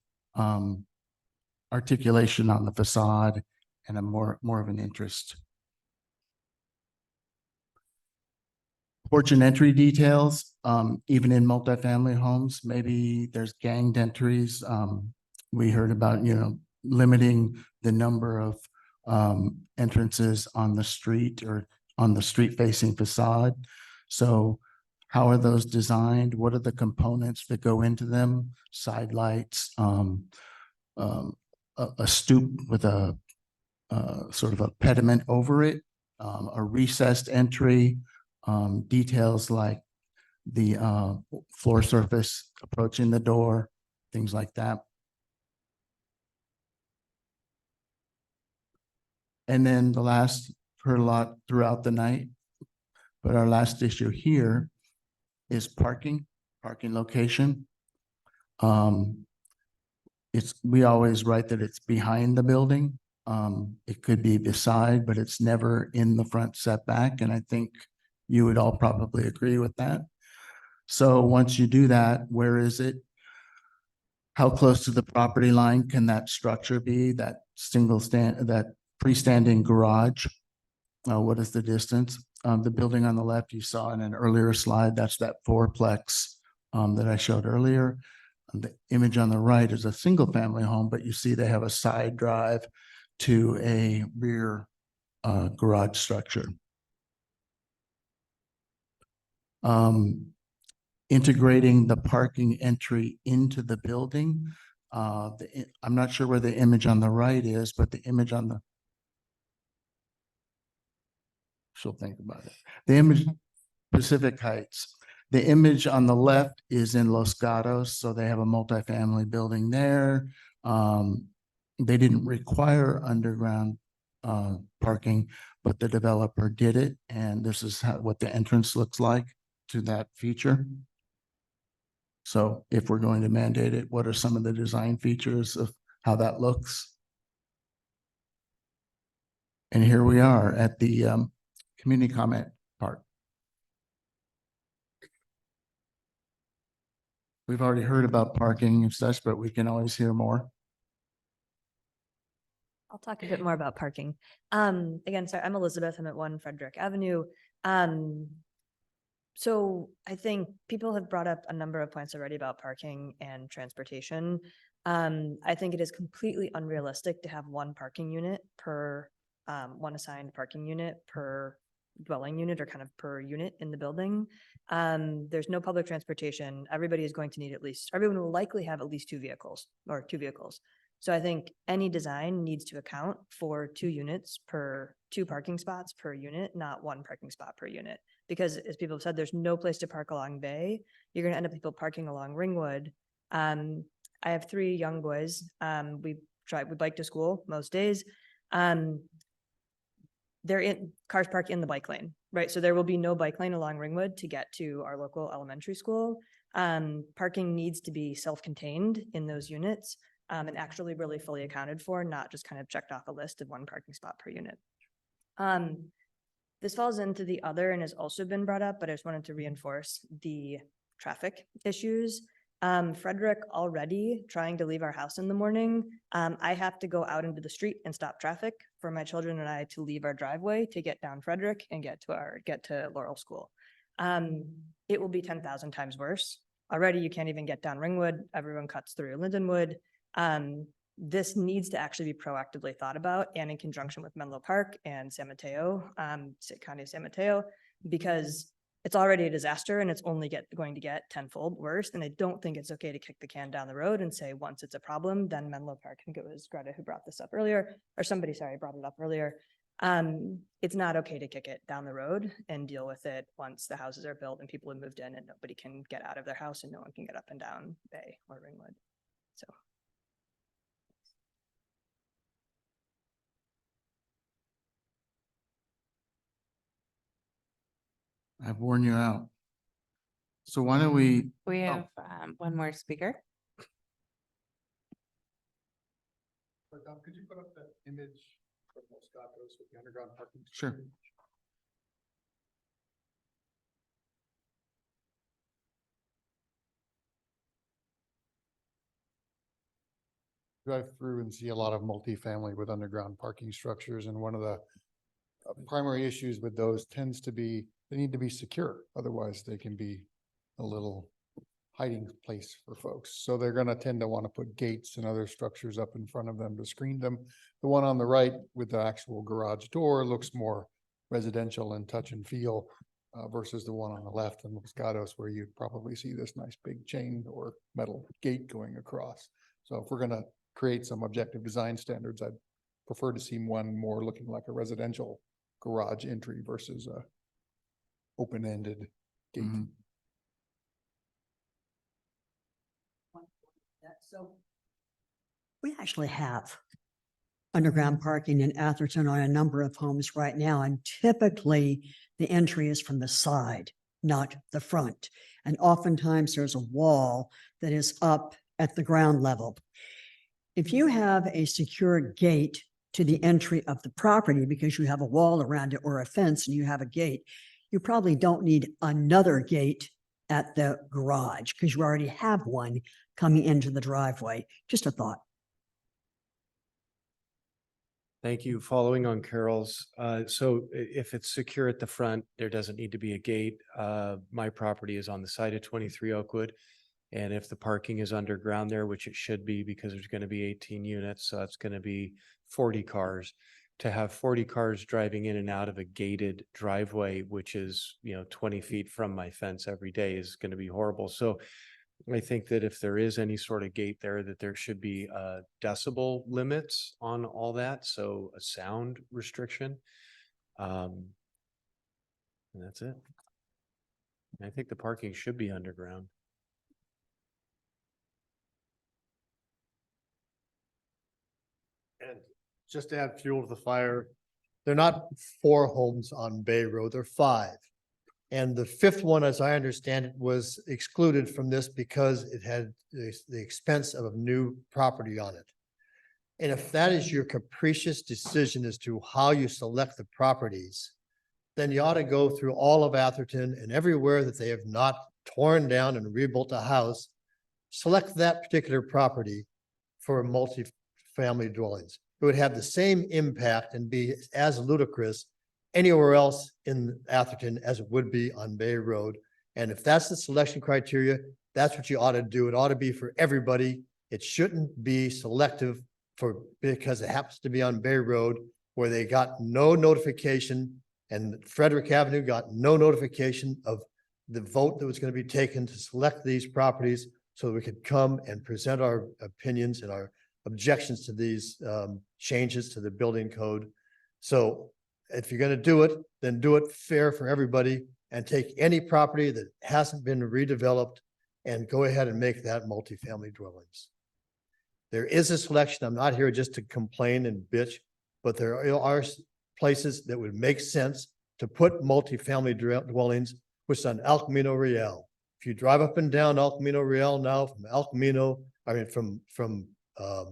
articulation on the facade and a more of an interest. Porch and entry details, even in multifamily homes, maybe there's ganged entries. We heard about, limiting the number of entrances on the street or on the street facing facade. So how are those designed? What are the components that go into them? Side lights, a stoop with a sort of a pediment over it, a recessed entry, details like the floor surface approaching the door, things like that. And then the last, heard a lot throughout the night, but our last issue here is parking location. We always write that it's behind the building. It could be beside, but it's never in the front setback. And I think you would all probably agree with that. So once you do that, where is it? How close to the property line can that structure be? That that freestanding garage? What is the distance? The building on the left you saw in an earlier slide, that's that fourplex that I showed earlier. And the image on the right is a single family home, but you see they have a side drive to a rear garage structure. Integrating the parking entry into the building. I'm not sure where the image on the right is, but the image on the she'll think about it. The image, Pacific Heights. The image on the left is in Los Gatos, so they have a multifamily building there. they didn't require underground parking, but the developer did it, and this is what the entrance looks like to that feature. So if we're going to mandate it, what are some of the design features of how that looks? And here we are at the community comment part. We've already heard about parking and such, but we can always hear more.
I'll talk a bit more about parking. Again, sorry, I'm Elizabeth. I'm at 1 Frederick Avenue. So I think people have brought up a number of points already about parking and transportation. I think it is completely unrealistic to have one parking unit per, one assigned parking unit per dwelling unit or kind of per unit in the building. There's no public transportation. Everybody is going to need everyone will likely have at least 2 vehicles or 2 vehicles. So I think any design needs to account for 2 units per 2 parking spots per unit, not 1 parking spot per unit. Because as people have said, there's no place to park along Bay. You're gonna end up people parking along Ringwood. I have 3 young boys. We bike to school most days. Cars park in the bike lane, right? So there will be no bike lane along Ringwood to get to our local elementary school. Parking needs to be self-contained in those units. And actually really fully accounted for, not just kind of checked off a list of 1 parking spot per unit. This falls into the other and has also been brought up, but I just wanted to reinforce the traffic issues. Frederick already trying to leave our house in the morning. I have to go out into the street and stop traffic for my children and I to leave our driveway to get down Frederick and get to Laurel School. It will be 10,000 times worse. Already you can't even get down Ringwood. Everyone cuts through Lindenwood. This needs to actually be proactively thought about and in conjunction with Menlo Park and San Mateo, County of San Mateo, because it's already a disaster and it's only going to get tenfold worse. And I don't think it's okay to kick the can down the road and say, once it's a problem, then Menlo Park, I think it was Greta who brought this up earlier, or somebody, sorry, brought it up earlier. It's not okay to kick it down the road and deal with it once the houses are built and people have moved in and nobody can get out of their house and no one can get up and down Bay or Ringwood. So.
I've worn you out. So why don't we?
We have one more speaker.
Could you put up that image of Moscatos with the underground parking?
Sure.
Drive through and see a lot of multifamily with underground parking structures, and one of the primary issues with those tends to be, they need to be secure, otherwise they can be a little hiding place for folks. So they're gonna tend to want to put gates and other structures up in front of them to screen them. The one on the right with the actual garage door looks more residential and touch and feel versus the one on the left in Moscatos, where you'd probably see this nice big chain or metal gate going across. So if we're gonna create some objective design standards, I'd prefer to see one more looking like a residential garage entry versus a open-ended gate.
Mhm.
So we actually have underground parking in Atherton on a number of homes right now, and typically the entry is from the side, not the front. And oftentimes there's a wall that is up at the ground level. If you have a secure gate to the entry of the property because you have a wall around it or a fence and you have a gate, you probably don't need another gate at the garage because you already have one coming into the driveway. Just a thought.
Thank you. Following on Carol's, so if it's secure at the front, there doesn't need to be a gate. My property is on the side of 23 Oakwood. And if the parking is underground there, which it should be because there's going to be 18 units, so that's going to be 40 cars. To have 40 cars driving in and out of a gated driveway, which is, 20 feet from my fence every day, is going to be horrible. So I think that if there is any sort of gate there, that there should be decibel limits on all that. So a sound restriction. And that's it. I think the parking should be underground.
And just to add fuel to the fire, they're not 4 homes on Bay Road, they're 5. And the 5th one, as I understand it, was excluded from this because it had the expense of a new property on it. And if that is your capricious decision as to how you select the properties, then you ought to go through all of Atherton and everywhere that they have not torn down and rebuilt a house, select that particular property for multi-family dwellings. It would have the same impact and be as ludicrous anywhere else in Atherton as it would be on Bay Road. And if that's the selection criteria, that's what you ought to do. It ought to be for everybody. It shouldn't be selective because it happens to be on Bay Road where they got no notification and Frederick Avenue got no notification of the vote that was going to be taken to select these properties so that we could come and present our opinions and our objections to these changes to the building code. So if you're going to do it, then do it fair for everybody and take any property that hasn't been redeveloped and go ahead and make that multifamily dwellings. There is a selection. I'm not here just to complain and bitch, but there are places that would make sense to put multifamily dwellings, which is on El Camino Real. If you drive up and down El Camino Real now from El Camino, from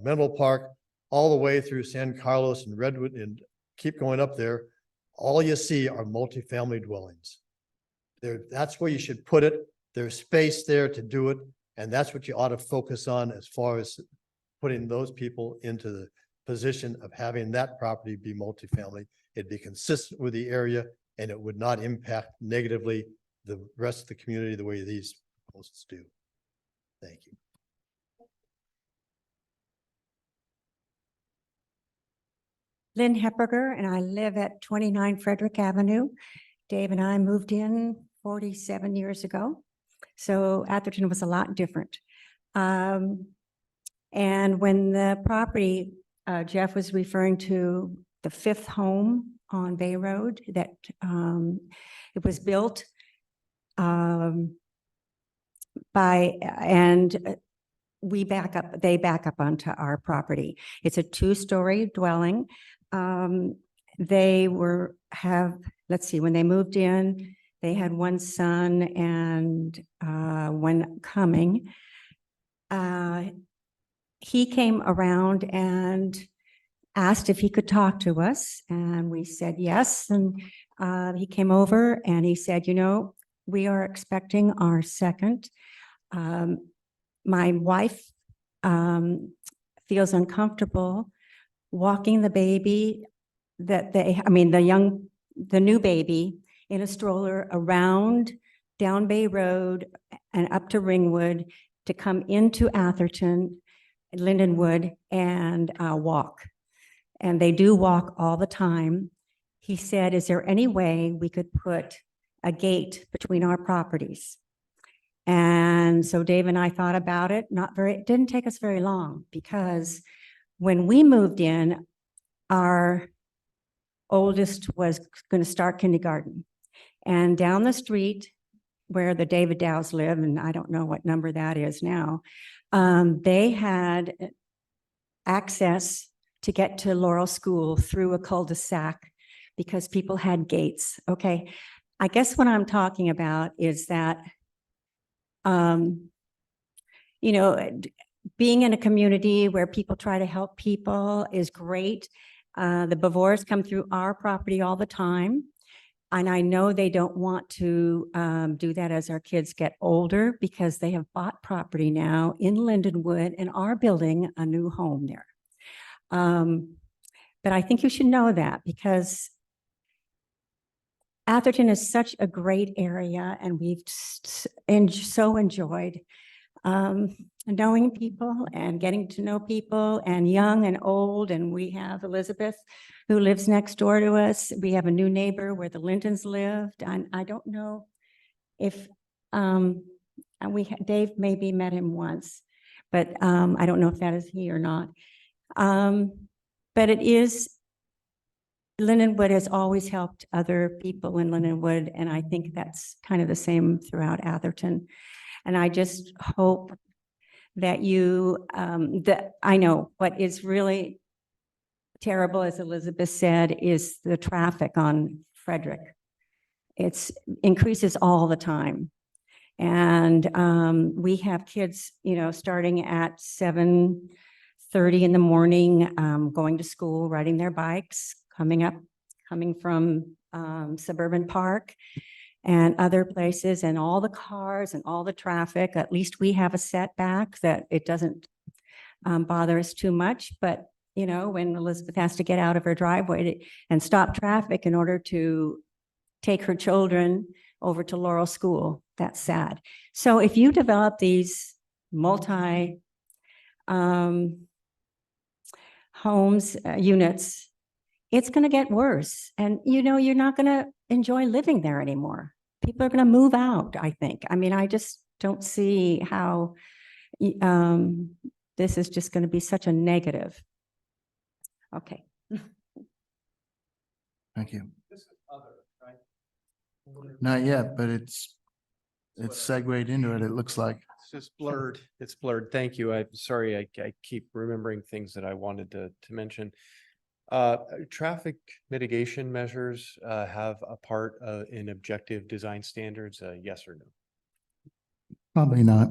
Menlo Park, all the way through San Carlos and Redwood and keep going up there, all you see are multifamily dwellings. That's where you should put it. There's space there to do it. And that's what you ought to focus on as far as putting those people into the position of having that property be multifamily. It'd be consistent with the area and it would not impact negatively the rest of the community the way these proposals do. Thank you.
Lynn Hepperger, and I live at 29 Frederick Avenue. Dave and I moved in 47 years ago. So Atherton was a lot different. And when the property, Jeff was referring to the 5th home on Bay Road that it was built they back up onto our property. It's a 2-story dwelling. Let's see, when they moved in, they had 1 son and 1 coming. He came around and asked if he could talk to us, and we said yes. And he came over and he said, you know, we are expecting our 2nd. My wife feels uncomfortable walking the baby the new baby in a stroller around down Bay Road and up to Ringwood to come into Atherton, Lindenwood, and walk. And they do walk all the time. He said, is there any way we could put a gate between our properties? And so Dave and I thought about it. It didn't take us very long, because when we moved in, our oldest was going to start kindergarten. And down the street where the David Dows live, and I don't know what number that is now, they had access to get to Laurel School through a cul-de-sac because people had gates. Okay, I guess what I'm talking about is that, you know, being in a community where people try to help people is great. The Bavors come through our property all the time. And I know they don't want to do that as our kids get older, because they have bought property now in Lindenwood and are building a new home there. But I think you should know that, because Atherton is such a great area, and we've so enjoyed knowing people and getting to know people, and young and old. And we have Elizabeth, who lives next door to us. We have a new neighbor where the Lintons lived. And I don't know if Dave maybe met him once, but I don't know if that is he or not. But it is, Lindenwood has always helped other people in Lindenwood, and I think that's kind of the same throughout Atherton. And I just hope that I know what is really terrible, as Elizabeth said, is the traffic on Frederick. It's increases all the time. And we have kids, you know, starting at 7:30 in the morning, going to school, riding their bikes, coming from Suburban Park and other places, and all the cars and all the traffic. At least we have a setback that it doesn't bother us too much. But, you know, when Elizabeth has to get out of her driveway and stop traffic in order to take her children over to Laurel School, that's sad. So if you develop these multi homes, units, it's going to get worse. And, you know, you're not going to enjoy living there anymore. People are going to move out, I think. I mean, I just don't see how this is just going to be such a negative. Okay.
Thank you. Not yet, but it's segued into it, it looks like.
It's just blurred. It's blurred. Thank you. I'm sorry. I keep remembering things that I wanted to mention. Traffic mitigation measures have a part in objective design standards, yes or no?
Probably not.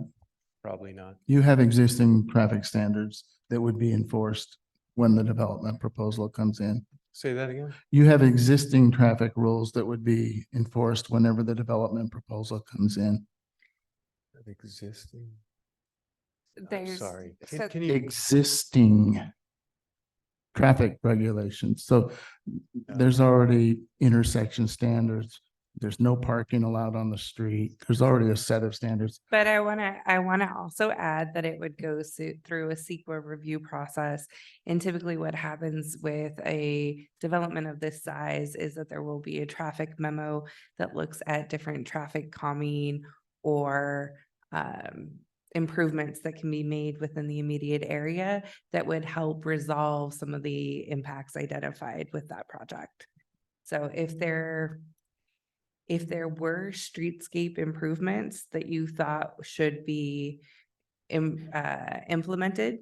Probably not.
You have existing traffic standards that would be enforced when the development proposal comes in.
Say that again?
You have existing traffic rules that would be enforced whenever the development proposal comes in.
Existing.
There's.
Sorry.
so-
Can you?
Existing traffic regulations. So there's already intersection standards. There's no parking allowed on the street. There's already a set of standards.
But I want to also add that it would go through a CEQA review process. And typically what happens with a development of this size is that there will be a traffic memo that looks at different traffic calming or improvements that can be made within the immediate area that would help resolve some of the impacts identified with that project. So if there were streetscape improvements that you thought should be implemented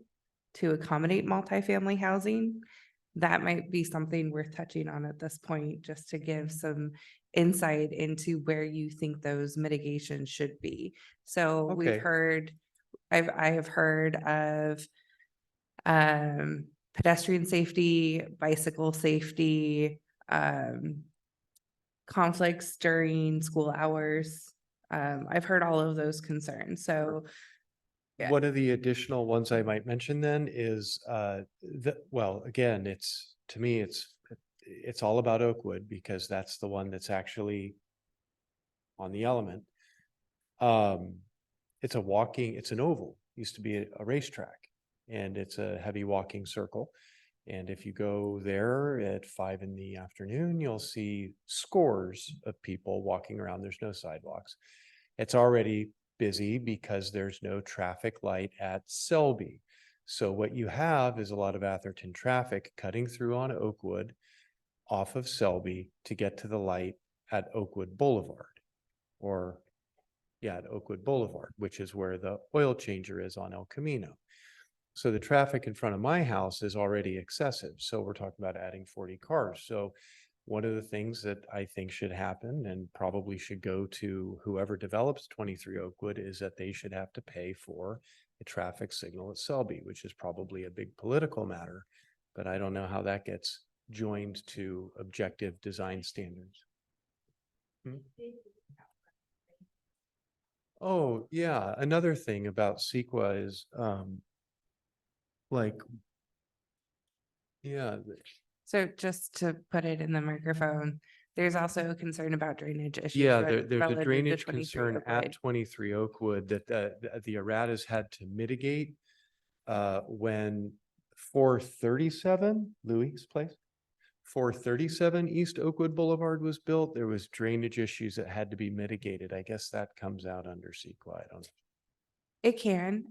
to accommodate multifamily housing, that might be something worth touching on at this point, just to give some insight into where you think those mitigations should be. So
Okay.
I have heard of pedestrian safety, bicycle safety, conflicts during school hours. I've heard all of those concerns. So yeah.
One of the additional ones I might mention then is well, again, to me, it's all about Oakwood because that's the one that's actually on the element. It's an oval, used to be a racetrack, and it's a heavy walking circle. And if you go there at 5 PM, you'll see scores of people walking around. There's no sidewalks. It's already busy because there's no traffic light at Selby. So what you have is a lot of Atherton traffic cutting through on Oakwood off of Selby to get to the light at Oakwood Boulevard, at Oakwood Boulevard, which is where the oil changer is on El Camino. So the traffic in front of my house is already excessive. So we're talking about adding 40 cars. So one of the things that I think should happen and probably should go to whoever develops 23 Oakwood is that they should have to pay for a traffic signal at Selby, which is probably a big political matter, but I don't know how that gets joined to objective design standards. Oh, yeah. Another thing about CEQA is,
So just to put it in the microphone, there's also a concern about drainage issues.
yeah,
relative
there's a
to
drainage
23
concern
Oakwood.
at 23 Oakwood that the erratas had to mitigate when 437 Louis' place, 437 East Oakwood Boulevard was built. There was drainage issues that had to be mitigated. I guess that comes out under CEQA. I don't know.
It can,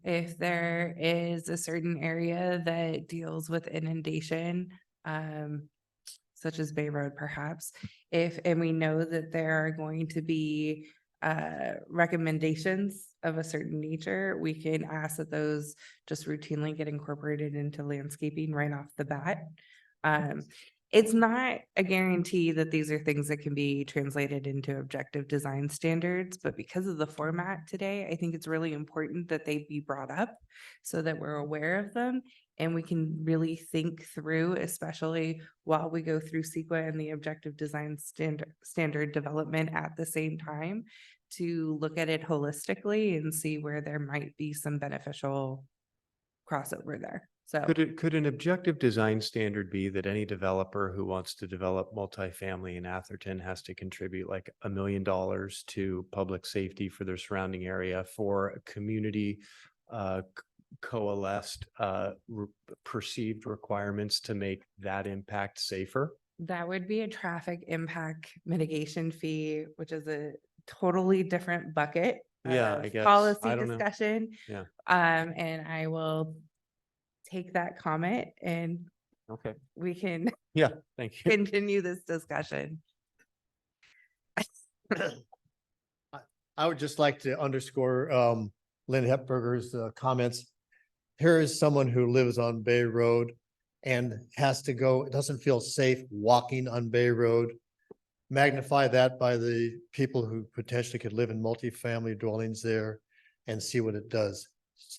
if there is a certain area that deals with inundation, such as Bay Road perhaps, and we know that there are going to be recommendations of a certain nature, we can ask that those just routinely get incorporated into landscaping right off the bat. It's not a guarantee that these are things that can be translated into objective design standards, but because of the format today, I think it's really important that they be brought up so that we're aware of them and we can really think through, especially while we go through CEQA and the objective design standard development at the same time, to look at it holistically and see where there might be some beneficial crossover there. So
Could an objective design standard be that any developer who wants to develop multifamily in Atherton has to contribute like $1 million to public safety for their surrounding area for a community coalesced perceived requirements to make that impact safer?
that would be a traffic impact mitigation fee, which is a totally different bucket.
Yeah,
of
I guess.
Policy
I don't know.
discussion.
Yeah.
And I will take that comment and
Okay.
we can
Yeah, thank you.
continue this discussion.
I would just like to underscore Lynn Hepburger's comments. Here is someone who lives on Bay Road and has to go, doesn't feel safe walking on Bay Road. Magnify that by the people who potentially could live in multifamily dwellings there and see what it does.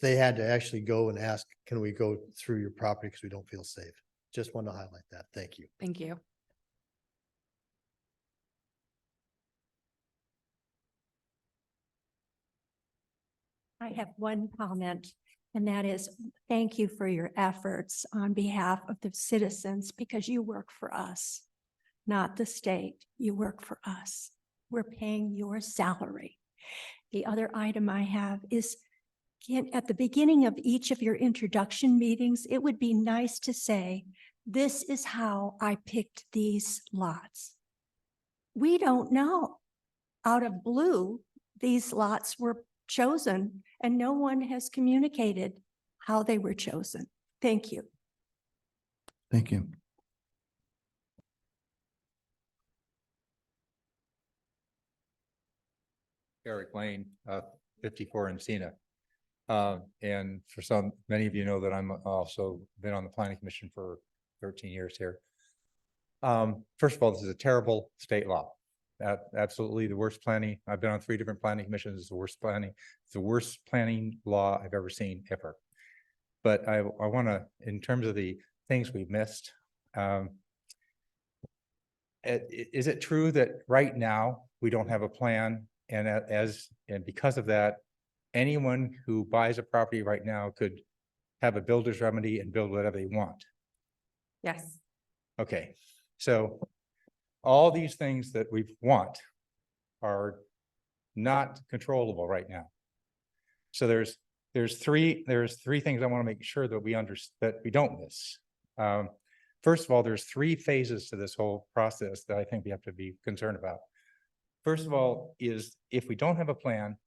They had to actually go and ask, can we go through your property because we don't feel safe? Just want to highlight that. Thank you.
Thank you.
I have one comment, and that is thank you for your efforts on behalf of the citizens because you work for us, not the state. You work for us. We're paying your salary. The other item I have is at the beginning of each of your introduction meetings, it would be nice to say, this is how I picked these lots. We don't know. Out of blue, these lots were chosen and no one has communicated how they were chosen. Thank you.
Thank you.
Eric Lane, 54 Encina. And for many of you know that I'm also been on the planning commission for 13 years here. First of all, this is a terrible state law. Absolutely the worst planning. I've been on 3 different planning commissions. It's the worst planning. It's the worst planning law I've ever seen ever. But I want to, in terms of the things we've missed, is it true that right now we don't have a plan? And because of that, anyone who buys a property right now could have a builder's remedy and build whatever they want.
Yes.
Okay, so all these things that we want are not controllable right now. So there's three things I want to make sure that that we don't miss. First of all, there's 3 phases to this whole process that I think we have to be concerned about. First of all, is if we don't have a plan,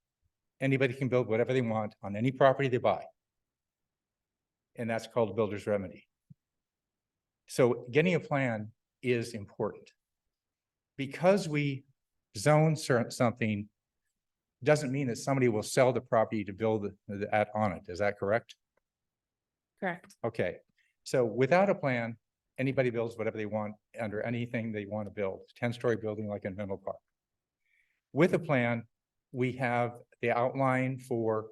anybody can build whatever they want on any property they buy. And that's called a builder's remedy. So getting a plan is important. Because we zone something doesn't mean that somebody will sell the property to build on it. Is that correct?
Correct.
Okay, so without a plan, anybody builds whatever they want under anything they want to build, 10-story building like in Menlo Park. With a plan, we have the outline for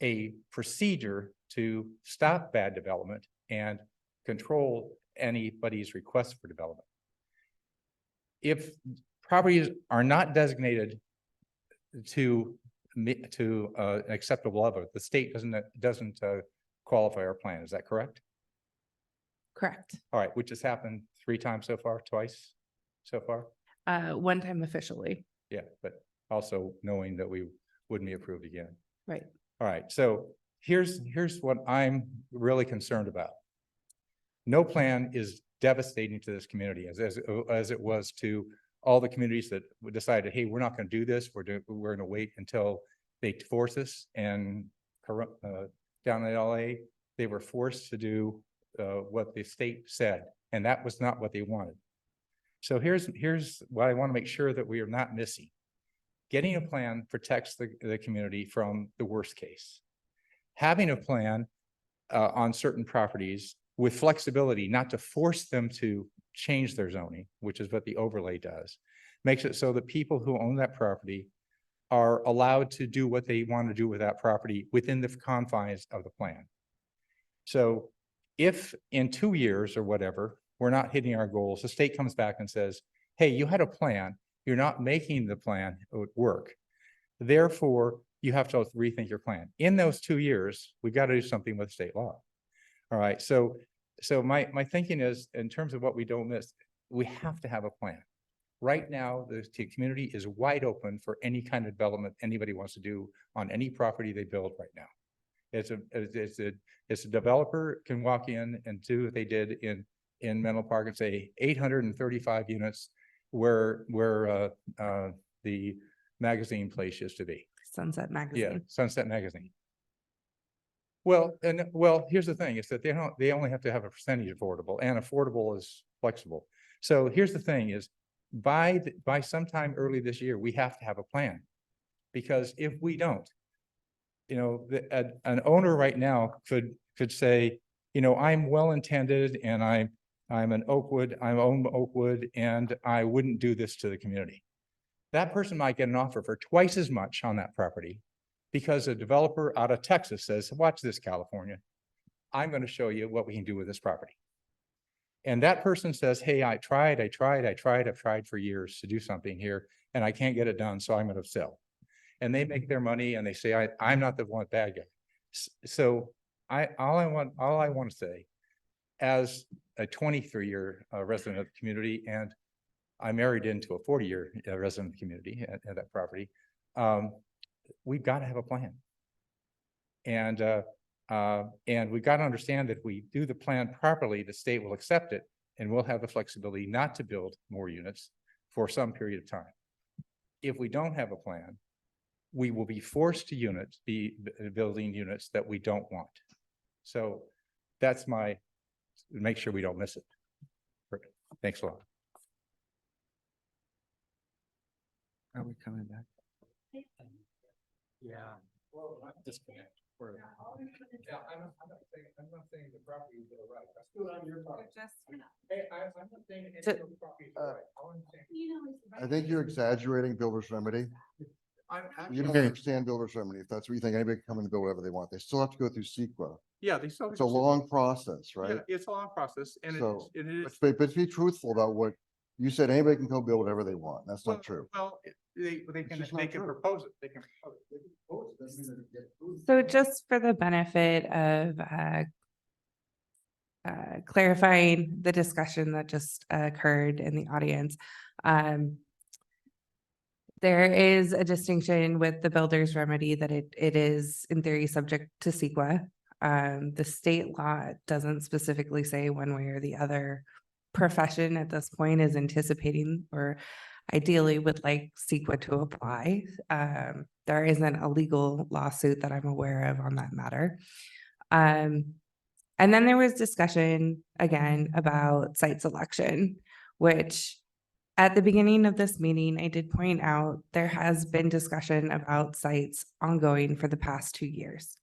a procedure to stop bad development and control anybody's request for development. If properties are not designated to an acceptable level, the state doesn't qualify our plan. Is that correct?
Correct.
All right, which has happened 3 times so far, twice so far?
One time officially.
Yeah, but also knowing that we wouldn't be approved again.
Right.
All right, so here's what I'm really concerned about. No plan is devastating to this community as it was to all the communities that decided, hey, we're not going to do this. We're going to wait until they force us. And down in LA, they were forced to do what the state said, and that was not what they wanted. So here's what I want to make sure that we are not missing. getting a plan protects the community from the worst case. Having a plan on certain properties with flexibility, not to force them to change their zoning, which is what the overlay does, makes it so that people who own that property are allowed to do what they want to do with that property within the confines of the plan. So if in 2 years or whatever, we're not hitting our goals, the state comes back and says, hey, you had a plan, you're not making the plan work. Therefore, you have to rethink your plan. In those 2 years, we've got to do something with state law. All right, so my thinking is, in terms of what we don't miss, we have to have a plan. Right now, the community is wide open for any kind of development anybody wants to do on any property they build right now. It's a developer can walk in and do what they did in Menlo Park and say 835 units where the magazine place used to be.
Sunset
Yeah,
Magazine.
Sunset Magazine. Well, here's the thing, is that they only have to have a percentage affordable, and affordable is flexible. So here's the thing is, by sometime early this year, we have to have a plan. Because if we don't, an owner right now could say, I'm well-intended and I'm an Oakwood, I own Oakwood, and I wouldn't do this to the community. That person might get an offer for twice as much on that property because a developer out of Texas says, watch this, California, I'm going to show you what we can do with this property. And that person says, hey, I've tried for years to do something here and I can't get it done, so I'm going to sell. And they make their money and they say, I'm not the one bad guy. So all I want to say, as a 23-year resident of the community, and I married into a 40-year resident of the community at that property, we've got to have a plan. And we've got to understand that if we do the plan properly, the state will accept it and we'll have the flexibility not to build more units for some period of time. If we don't have a plan, we will be forced to be building units that we don't want. So that's make sure we don't miss it. Thanks a lot.
Are we coming back?
Yeah. Well, not disconnect. Yeah, I'm not saying the properties are right. That's still on your property. Hey, I'm not saying any of the properties are right. All I'm saying-
I think you're exaggerating builder's remedy. You don't understand builder's remedy. If that's what you think, anybody can come in and build whatever they want. They still have to go through CEQA.
Yeah, they still.
It's a long process, right?
Yeah, it's a long process and
So,
it is.
But be truthful about what you said. Anybody can go build whatever they want. That's not true.
Well, they
just not true.
propose it. They can propose it. They can propose it. Doesn't mean that it gets approved.
So just for the benefit of clarifying the discussion that just occurred in the audience, there is a distinction with the builder's remedy that it is in theory subject to CEQA. The state law doesn't specifically say one way or the other. Profession at this point is anticipating or ideally would like CEQA to apply. There isn't a legal lawsuit that I'm aware of on that matter. And then there was discussion again about site selection, which at the beginning of this meeting, I did point out there has been discussion about sites ongoing for the past 2 years.